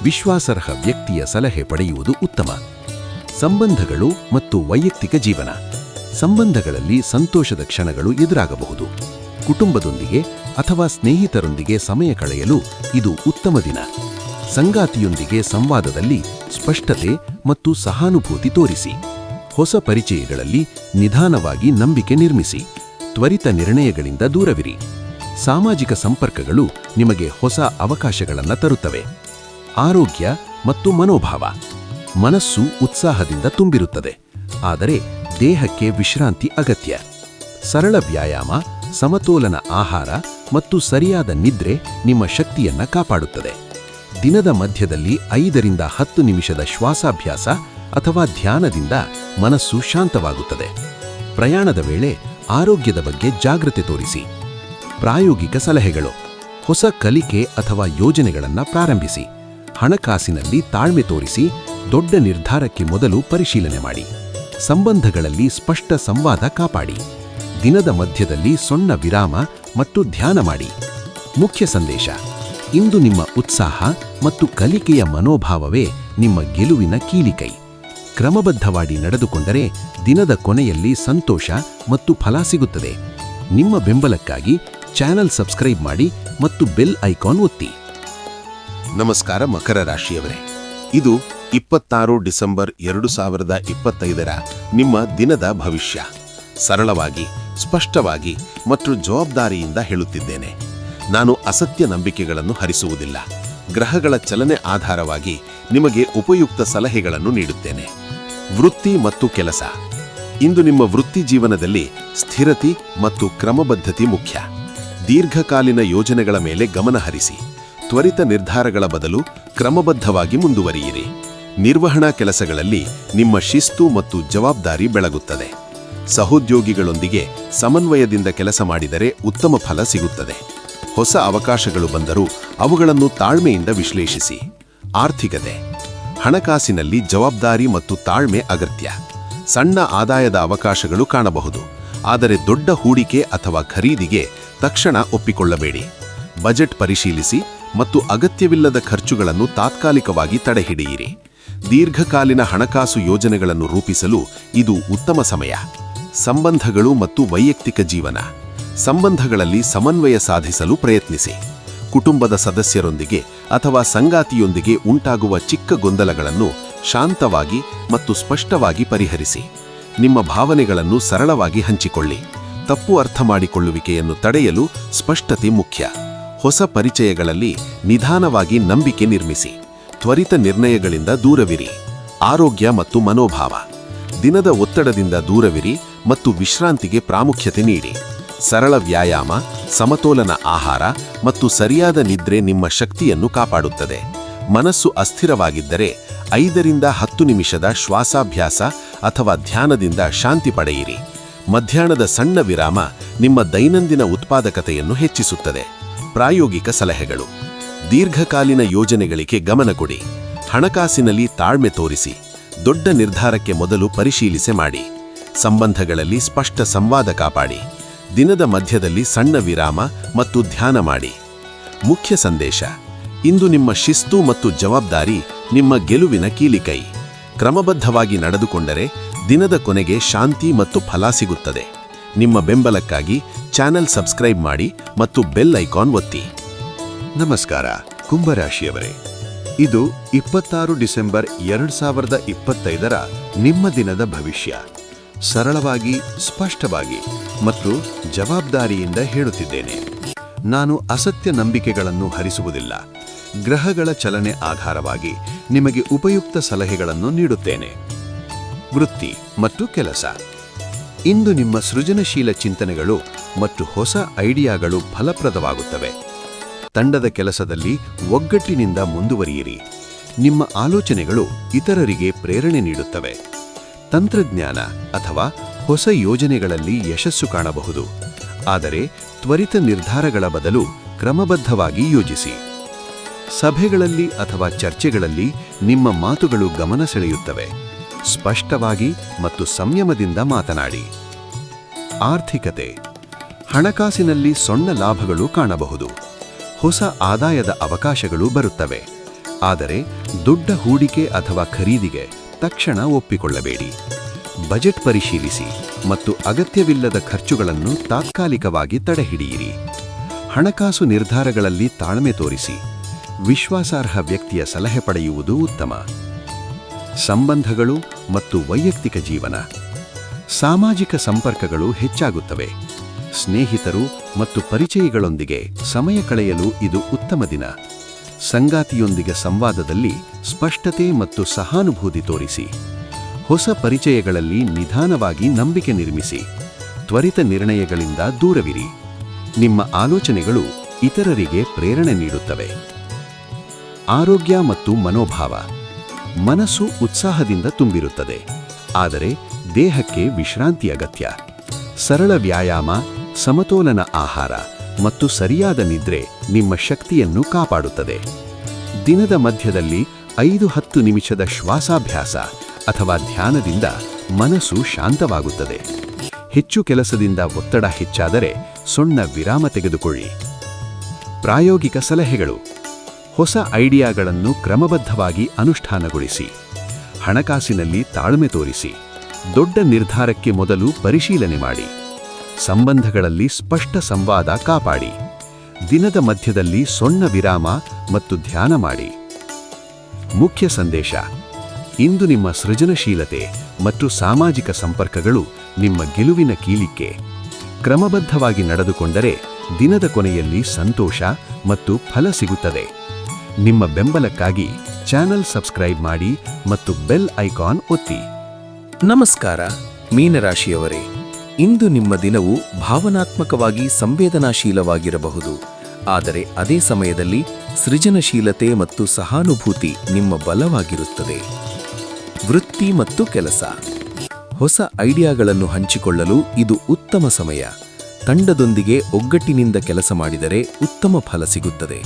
ವಿಶ್ವಾಸಾರ್ಹ ವ್ಯಕ್ತಿಯ ಸಲಹೆ ಪಡೆಯುವುದು ಉತ್ತಮ. ಸಂಬಂಧಗಳು ಮತ್ತು ವೈಯಕ್ತಿಕ ಜೀವನ. ಸಂಬಂಧಗಳಲ್ಲಿ ಸಂತೋಷದ ಕ್ಷಣಗಳು ಎದುರಾಗಬಹುದು. ಕುಟುಂಬದೊಂದಿಗೆ ಅಥವಾ ಸ್ನೇಹಿತರೊಂದಿಗೆ ಸಮಯ ಕಳೆಯಲು ಇದು ಉತ್ತಮ ದಿನ. ಸಂಗಾತಿಯೊಂದಿಗೆ ಸಂವಾದದಲ್ಲಿ ಸ್ಪಷ್ಟತೆ ಮತ್ತು ಸಹಾನುಭೂತಿ ತೋರಿಸಿ. ಹೊಸ ಪರಿಚಯಗಳಲ್ಲಿ ನಿಧಾನವಾಗಿ ನಂಬಿಕೆ ನಿರ್ಮಿಸಿ. ತ್ವರಿತ ನಿರ್ಣಯಗಳಿಂದ ದೂರವಿರಿ. ಸಾಮಾಜಿಕ ಸಂಪರ್ಕಗಳು ನಿಮಗೆ ಹೊಸ ಅವಕಾಶಗಳನ್ನು ತರುತ್ತವೆ. ಆರೋಗ್ಯ ಮತ್ತು ಮನೋಭಾವ. ಮನಸ್ಸು ಉತ್ಸಾಹದಿಂದ ತುಂಬಿರುತ್ತದೆ, ಆದರೆ ದೇಹಕ್ಕೆ ವಿಶ್ರಾಂತಿ ಅಗತ್ಯ. ಸರಳ ವ್ಯಾಯಾಮ, ಸಮತೋಲನ ಆಹಾರ ಮತ್ತು ಸರಿಯಾದ ನಿದ್ರೆ ನಿಮ್ಮ ಶಕ್ತಿಯನ್ನು ಕಾಪಾಡುತ್ತದೆ. ದಿನದ ಮಧ್ಯದಲ್ಲಿ 5-10 ನಿಮಿಷದ ಶ್ವಾಸಾಭ್ಯಾಸ ಅಥವಾ ಧ್ಯಾನದಿಂದ ಮನಸ್ಸು ಶಾಂತವಾಗುತ್ತದೆ. ಪ್ರಯಾಣದ ವೇಳೆ ಆರೋಗ್ಯದ ಬಗ್ಗೆ ಜಾಗೃತೆ ತೋರಿಸಿ. ಪ್ರಾಯೋಗಿಕ ಸಲಹೆಗಳು. ಹೊಸ ಕಲಿಕೆ ಅಥವಾ ಯೋಜನೆಗಳನ್ನು ಪ್ರಾರಂಭಿಸಿ. ಹಣಕಾಸಿನಲ್ಲಿ ತಾಳ್ಮೆ ತೋರಿಸಿ. ದೊಡ್ಡ ನಿರ್ಧಾರಕ್ಕೆ ಮೊದಲು ಪರಿಶೀಲನೆ ಮಾಡಿ. ಸಂಬಂಧಗಳಲ್ಲಿ ಸ್ಪಷ್ಟ ಸಂವಾದ ಕಾಪಾಡಿ. ದಿನದ ಮಧ್ಯದಲ್ಲಿ ಸಣ್ಣ ವಿರಾಮ ಮತ್ತು ಧ್ಯಾನ ಮಾಡಿ. ಮುಖ್ಯ ಸಂದೇಶ. ಇಂದು ನಿಮ್ಮ ಉತ್ಸಾಹ ಮತ್ತು ಕಲಿಕೆಯ ಮನೋಭಾವವೇ ನಿಮ್ಮ ಗೆಲುವಿನ ಕೀಲಿಕೈ. ಕ್ರಮಬದ್ಧವಾಗಿ ನಡೆದುಕೊಂಡರೆ ದಿನದ ಕೊನೆಯಲ್ಲಿ ಸಂತೋಷ ಮತ್ತು ಫಲ ಸಿಗುತ್ತದೆ. ನಿಮ್ಮ ಬೆಂಬಲಕ್ಕಾಗಿ ಚಾನೆಲ್ ಸಬ್ಸ್ಕ್ರೈಬ್ ಮಾಡಿ ಮತ್ತು ಬೆಲ್ ಐಕಾನ್ ಒತ್ತಿ. ನಮಸ್ಕಾರ ಮಕರ ರಾಶಿಯವರೇ, ಇದು 26 ಡಿಸೆಂಬರ್ 2025ರ ನಿಮ್ಮ ದಿನದ ಭವಿಷ್ಯ. ಸರಳವಾಗಿ, ಸ್ಪಷ್ಟವಾಗಿ ಮತ್ತು ಜವಾಬ್ದಾರಿಯಿಂದ ಹೇಳುತ್ತಿದ್ದೇನೆ. ನಾನು ಅಸತ್ಯ ನಂಬಿಕೆಗಳನ್ನು ಹರಿಸುವುದಿಲ್ಲ. ಗ್ರಹಗಳ ಚಲನೆ ಆಧಾರವಾಗಿ ನಿಮಗೆ ಉಪಯುಕ್ತ ಸಲಹೆಗಳನ್ನು ನೀಡುತ್ತೇನೆ. ವೃತ್ತಿ ಮತ್ತು ಕೆಲಸ. ಇಂದು ನಿಮ್ಮ ವೃತ್ತಿ ಜೀವನದಲ್ಲಿ ಸ್ಥಿರತೆ ಮತ್ತು ಕ್ರಮಬದ್ಧತೆ ಮುಖ್ಯ. ದೀರ್ಘಕಾಲೀನ ಯೋಜನೆಗಳ ಮೇಲೆ ಗಮನ ಹರಿಸಿ. ತ್ವರಿತ ನಿರ್ಧಾರಗಳ ಬದಲು ಕ್ರಮಬದ್ಧವಾಗಿ ಮುಂದುವರಿಯಿರಿ. ನಿರ್ವಹಣಾ ಕೆಲಸಗಳಲ್ಲಿ ನಿಮ್ಮ ಶಿಸ್ತು ಮತ್ತು ಜವಾಬ್ದಾರಿ ಬೆಳಗುತ್ತದೆ. ಸಹೋದ್ಯೋಗಿಗಳೊಂದಿಗೆ ಸಮನ್ವಯದಿಂದ ಕೆಲಸ ಮಾಡಿದರೆ ಉತ್ತಮ ಫಲ ಸಿಗುತ್ತದೆ. ಹೊಸ ಅವಕಾಶಗಳು ಬಂದರೂ ಅವುಗಳನ್ನು ತಾಳ್ಮೆಯಿಂದ ವಿಶ್ಲೇಷಿಸಿ. ಆರ್ಥಿಕತೆ. ಹಣಕಾಸಿನಲ್ಲಿ ಜವಾಬ್ದಾರಿ ಮತ್ತು ತಾಳ್ಮೆ ಅಗತ್ಯ. ಸಣ್ಣ ಆದಾಯದ ಅವಕಾಶಗಳು ಕಾಣಬಹುದು, ಆದರೆ ದೊಡ್ಡ ಹೂಡಿಕೆ ಅಥವಾ ಖರೀದಿಗೆ ತಕ್ಷಣ ಒಪ್ಪಿಕೊಳ್ಳಬೇಡಿ. ಬಜೆಟ್ ಪರಿಶೀಲಿಸಿ ಮತ್ತು ಅಗತ್ಯವಿಲ್ಲದ ಖರ್ಚುಗಳನ್ನು ತಾತ್ಕಾಲಿಕವಾಗಿ ತಡೆಹಿಡಿಯಿರಿ. ದೀರ್ಘಕಾಲೀನ ಹಣಕಾಸು ಯೋಜನೆಗಳನ್ನು ರೂಪಿಸಲು ಇದು ಉತ್ತಮ ಸಮಯ. ಸಂಬಂಧಗಳು ಮತ್ತು ವೈಯಕ್ತಿಕ ಜೀವನ. ಸಂಬಂಧಗಳಲ್ಲಿ ಸಮನ್ವಯ ಸಾಧಿಸಲು ಪ್ರಯತ್ನಿಸಿ. ಕುಟುಂಬದ ಸದಸ್ಯರೊಂದಿಗೆ ಅಥವಾ ಸಂಗಾತಿಯೊಂದಿಗೆ ಉಂಟಾಗುವ ಚಿಕ್ಕ ಗೊಂದಲಗಳನ್ನು ಶಾಂತವಾಗಿ ಮತ್ತು ಸ್ಪಷ್ಟವಾಗಿ ಪರಿಹರಿಸಿ. ನಿಮ್ಮ ಭಾವನೆಗಳನ್ನು ಸರಳವಾಗಿ ಹಂಚಿಕೊಳ್ಳಿ. ತಪ್ಪು ಅರ್ಥ ಮಾಡಿಕೊಳ್ಳುವಿಕೆಯನ್ನು ತಡೆಯಲು ಸ್ಪಷ್ಟತೆ ಮುಖ್ಯ. ಹೊಸ ಪರಿಚಯಗಳಲ್ಲಿ ನಿಧಾನವಾಗಿ ನಂಬಿಕೆ ನಿರ್ಮಿಸಿ. ತ್ವರಿತ ನಿರ್ಣಯಗಳಿಂದ ದೂರವಿರಿ. ಆರೋಗ್ಯ ಮತ್ತು ಮನೋಭಾವ. ದಿನದ ಒತ್ತಡದಿಂದ ದೂರವಿರಿ ಮತ್ತು ವಿಶ್ರಾಂತಿಗೆ ಪ್ರಾಮುಖ್ಯತೆ ನೀಡಿ. ಸರಳ ವ್ಯಾಯಾಮ, ಸಮತೋಲನ ಆಹಾರ ಮತ್ತು ಸರಿಯಾದ ನಿದ್ರೆ ನಿಮ್ಮ ಶಕ್ತಿಯನ್ನು ಕಾಪಾಡುತ್ತದೆ. ಮನಸ್ಸು ಅಸ್ಥಿರವಾಗಿದ್ದರೆ 5ರಿಂದ 10 ನಿಮಿಷದ ಶ್ವಾಸಾಭ್ಯಾಸ ಅಥವಾ ಧ್ಯಾನದಿಂದ ಶಾಂತಿ ಪಡೆಯಿರಿ. ಮಧ್ಯಾಹ್ನದ ಸಣ್ಣ ವಿರಾಮ ನಿಮ್ಮ ದೈನಂದಿನ ಉತ್ಪಾದಕತೆಯನ್ನು ಹೆಚ್ಚಿಸುತ್ತದೆ. ಪ್ರಾಯೋಗಿಕ ಸಲಹೆಗಳು. ದೀರ್ಘಕಾಲೀನ ಯೋಜನೆಗಳಿಗೆ ಗಮನ ಕೊಡಿ. ಹಣಕಾಸಿನಲ್ಲಿ ತಾಳ್ಮೆ ತೋರಿಸಿ. ದೊಡ್ಡ ನಿರ್ಧಾರಕ್ಕೆ ಮೊದಲು ಪರಿಶೀಲಿಸೆ ಮಾಡಿ. ಸಂಬಂಧಗಳಲ್ಲಿ ಸ್ಪಷ್ಟ ಸಂವಾದ ಕಾಪಾಡಿ. ದಿನದ ಮಧ್ಯದಲ್ಲಿ ಸಣ್ಣ ವಿರಾಮ ಮತ್ತು ಧ್ಯಾನ ಮಾಡಿ. ಮುಖ್ಯ ಸಂದೇಶ. ಇಂದು ನಿಮ್ಮ ಶಿಸ್ತು ಮತ್ತು ಜವಾಬ್ದಾರಿ ನಿಮ್ಮ ಗೆಲುವಿನ ಕೀಲಿಕೈ. ಕ್ರಮಬದ್ಧವಾಗಿ ನಡೆದುಕೊಂಡರೆ ದಿನದ ಕೊನೆಗೆ ಶಾಂತಿ ಮತ್ತು ಫಲ ಸಿಗುತ್ತದೆ. ನಿಮ್ಮ ಬೆಂಬಲಕ್ಕಾಗಿ ಚಾನೆಲ್ ಸಬ್ಸ್ಕ್ರೈಬ್ ಮಾಡಿ ಮತ್ತು ಬೆಲ್ ಐಕಾನ್ ಒತ್ತಿ. ನಮಸ್ಕಾರ ಕುಂಭರಾಶಿಯವರೇ, ಇದು 26 ಡಿಸೆಂಬರ್ 2025ರ ನಿಮ್ಮ ದಿನದ ಭವಿಷ್ಯ. ಸರಳವಾಗಿ, ಸ್ಪಷ್ಟವಾಗಿ ಮತ್ತು ಜವಾಬ್ದಾರಿಯಿಂದ ಹೇಳುತ್ತಿದ್ದೇನೆ. ನಾನು ಅಸತ್ಯ ನಂಬಿಕೆಗಳನ್ನು ಹರಿಸುವುದಿಲ್ಲ. ಗ್ರಹಗಳ ಚಲನೆ ಆಧಾರವಾಗಿ ನಿಮಗೆ ಉಪಯುಕ್ತ ಸಲಹೆಗಳನ್ನು ನೀಡುತ್ತೇನೆ. ವೃತ್ತಿ ಮತ್ತು ಕೆಲಸ. ಇಂದು ನಿಮ್ಮ ಸೃಜನಶೀಲ ಚಿಂತನೆಗಳು ಮತ್ತು ಹೊಸ ಐಡಿಯಾಗಳು ಫಲಪ್ರದವಾಗುತ್ತವೆ. ತಂಡದ ಕೆಲಸದಲ್ಲಿ ಒಗ್ಗಟ್ಟಿನಿಂದ ಮುಂದುವರಿಯಿರಿ. ನಿಮ್ಮ ಆಲೋಚನೆಗಳು ಇತರರಿಗೆ ಪ್ರೇರಣೆ ನೀಡುತ್ತವೆ. ತಂತ್ರಜ್ಞಾನ ಅಥವಾ ಹೊಸ ಯೋಜನೆಗಳಲ್ಲಿ ಯಶಸ್ಸು ಕಾಣಬಹುದು, ಆದರೆ ತ್ವರಿತ ನಿರ್ಧಾರಗಳ ಬದಲು ಕ್ರಮಬದ್ಧವಾಗಿ ಯೋಜಿಸಿ. ಸಭೆಗಳಲ್ಲಿ ಅಥವಾ ಚರ್ಚೆಗಳಲ್ಲಿ ನಿಮ್ಮ ಮಾತುಗಳು ಗಮನ ಸೆಳೆಯುತ್ತವೆ. ಸ್ಪಷ್ಟವಾಗಿ ಮತ್ತು ಸಂಯಮದಿಂದ ಮಾತನಾಡಿ. ಆರ್ಥಿಕತೆ. ಹಣಕಾಸಿನಲ್ಲಿ ಸಣ್ಣ ಲಾಭಗಳು ಕಾಣಬಹುದು. ಹೊಸ ಆದಾಯದ ಅವಕಾಶಗಳು ಬರುತ್ತವೆ, ಆದರೆ ದೊಡ್ಡ ಹೂಡಿಕೆ ಅಥವಾ ಖರೀದಿಗೆ ತಕ್ಷಣ ಒಪ್ಪಿಕೊಳ್ಳಬೇಡಿ. ಬಜೆಟ್ ಪರಿಶೀಲಿಸಿ ಮತ್ತು ಅಗತ್ಯವಿಲ್ಲದ ಖರ್ಚುಗಳನ್ನು ತಾತ್ಕಾಲಿಕವಾಗಿ ತಡೆಹಿಡಿಯಿರಿ. ಹಣಕಾಸು ನಿರ್ಧಾರಗಳಲ್ಲಿ ತಾಳ್ಮೆ ತೋರಿಸಿ. ವಿಶ್ವಾಸಾರ್ಹ ವ್ಯಕ್ತಿಯ ಸಲಹೆ ಪಡೆಯುವುದು ಉತ್ತಮ. ಸಂಬಂಧಗಳು ಮತ್ತು ವೈಯಕ್ತಿಕ ಜೀವನ. ಸಾಮಾಜಿಕ ಸಂಪರ್ಕಗಳು ಹೆಚ್ಚಾಗುತ್ತವೆ. ಸ್ನೇಹಿತರು ಮತ್ತು ಪರಿಚಯಗಳೊಂದಿಗೆ ಸಮಯ ಕಳೆಯಲು ಇದು ಉತ್ತಮ ದಿನ. ಸಂಗಾತಿಯೊಂದಿಗೆ ಸಂವಾದದಲ್ಲಿ ಸ್ಪಷ್ಟತೆ ಮತ್ತು ಸಹಾನುಭೂತಿ ತೋರಿಸಿ. ಹೊಸ ಪರಿಚಯಗಳಲ್ಲಿ ನಿಧಾನವಾಗಿ ನಂಬಿಕೆ ನಿರ್ಮಿಸಿ. ತ್ವರಿತ ನಿರ್ಣಯಗಳಿಂದ ದೂರವಿರಿ. ನಿಮ್ಮ ಆಲೋಚನೆಗಳು ಇತರರಿಗೆ ಪ್ರೇರಣೆ ನೀಡುತ್ತವೆ. ಆರೋಗ್ಯ ಮತ್ತು ಮನೋಭಾವ. ಮನಸ್ಸು ಉತ್ಸಾಹದಿಂದ ತುಂಬಿರುತ್ತದೆ, ಆದರೆ ದೇಹಕ್ಕೆ ವಿಶ್ರಾಂತಿ ಅಗತ್ಯ. ಸರಳ ವ್ಯಾಯಾಮ, ಸಮತೋಲನ ಆಹಾರ ಮತ್ತು ಸರಿಯಾದ ನಿದ್ರೆ ನಿಮ್ಮ ಶಕ್ತಿಯನ್ನು ಕಾಪಾಡುತ್ತದೆ. ದಿನದ ಮಧ್ಯದಲ್ಲಿ 5-10 ನಿಮಿಷದ ಶ್ವಾಸಾಭ್ಯಾಸ ಅಥವಾ ಧ್ಯಾನದಿಂದ ಮನಸ್ಸು ಶಾಂತವಾಗುತ್ತದೆ. ಹೆಚ್ಚು ಕೆಲಸದಿಂದ ಒತ್ತಡ ಹೆಚ್ಚಾದರೆ ಸಣ್ಣ ವಿರಾಮ ತೆಗೆದುಕೊಳ್ಳಿ. ಪ್ರಾಯೋಗಿಕ ಸಲಹೆಗಳು. ಹೊಸ ಐಡಿಯಾಗಳನ್ನು ಕ್ರಮಬದ್ಧವಾಗಿ ಅನುಷ್ಠಾನಗೊಳಿಸಿ. ಹಣಕಾಸಿನಲ್ಲಿ ತಾಳ್ಮೆ ತೋರಿಸಿ. ದೊಡ್ಡ ನಿರ್ಧಾರಕ್ಕೆ ಮೊದಲು ಪರಿಶೀಲನೆ ಮಾಡಿ. ಸಂಬಂಧಗಳಲ್ಲಿ ಸ್ಪಷ್ಟ ಸಂವಾದ ಕಾಪಾಡಿ. ದಿನದ ಮಧ್ಯದಲ್ಲಿ ಸಣ್ಣ ವಿರಾಮ ಮತ್ತು ಧ್ಯಾನ ಮಾಡಿ. ಮುಖ್ಯ ಸಂದೇಶ. ಇಂದು ನಿಮ್ಮ ಸೃಜನಶೀಲತೆ ಮತ್ತು ಸಾಮಾಜಿಕ ಸಂಪರ್ಕಗಳು ನಿಮ್ಮ ಗೆಲುವಿನ ಕೀಲಿಕೆ. ಕ್ರಮಬದ್ಧವಾಗಿ ನಡೆದುಕೊಂಡರೆ ದಿನದ ಕೊನೆಯಲ್ಲಿ ಸಂತೋಷ ಮತ್ತು ಫಲ ಸಿಗುತ್ತದೆ. ನಿಮ್ಮ ಬೆಂಬಲಕ್ಕಾಗಿ ಚಾನೆಲ್ ಸಬ್ಸ್ಕ್ರೈಬ್ ಮಾಡಿ ಮತ್ತು ಬೆಲ್ ಐಕಾನ್ ಒತ್ತಿ. ನಮಸ್ಕಾರ ಮೀನರಾಶಿಯವರೇ, ಇಂದು ನಿಮ್ಮ ದಿನವು ಭಾವನಾತ್ಮಕವಾಗಿ ಸಂವೇದನಾಶೀಲವಾಗಿರಬಹುದು, ಆದರೆ ಅದೇ ಸಮಯದಲ್ಲಿ ಸೃಜನಶೀಲತೆ ಮತ್ತು ಸಹಾನುಭೂತಿ ನಿಮ್ಮ ಬಲವಾಗಿರುತ್ತದೆ. ವೃತ್ತಿ ಮತ್ತು ಕೆಲಸ. ಹೊಸ ಐಡಿಯಾಗಳನ್ನು ಹಂಚಿಕೊಳ್ಳಲು ಇದು ಉತ್ತಮ ಸಮಯ. ತಂಡದೊಂದಿಗೆ ಒಗ್ಗಟ್ಟಿನಿಂದ ಕೆಲಸ ಮಾಡಿದರೆ ಉತ್ತಮ ಫಲ ಸಿಗುತ್ತದೆ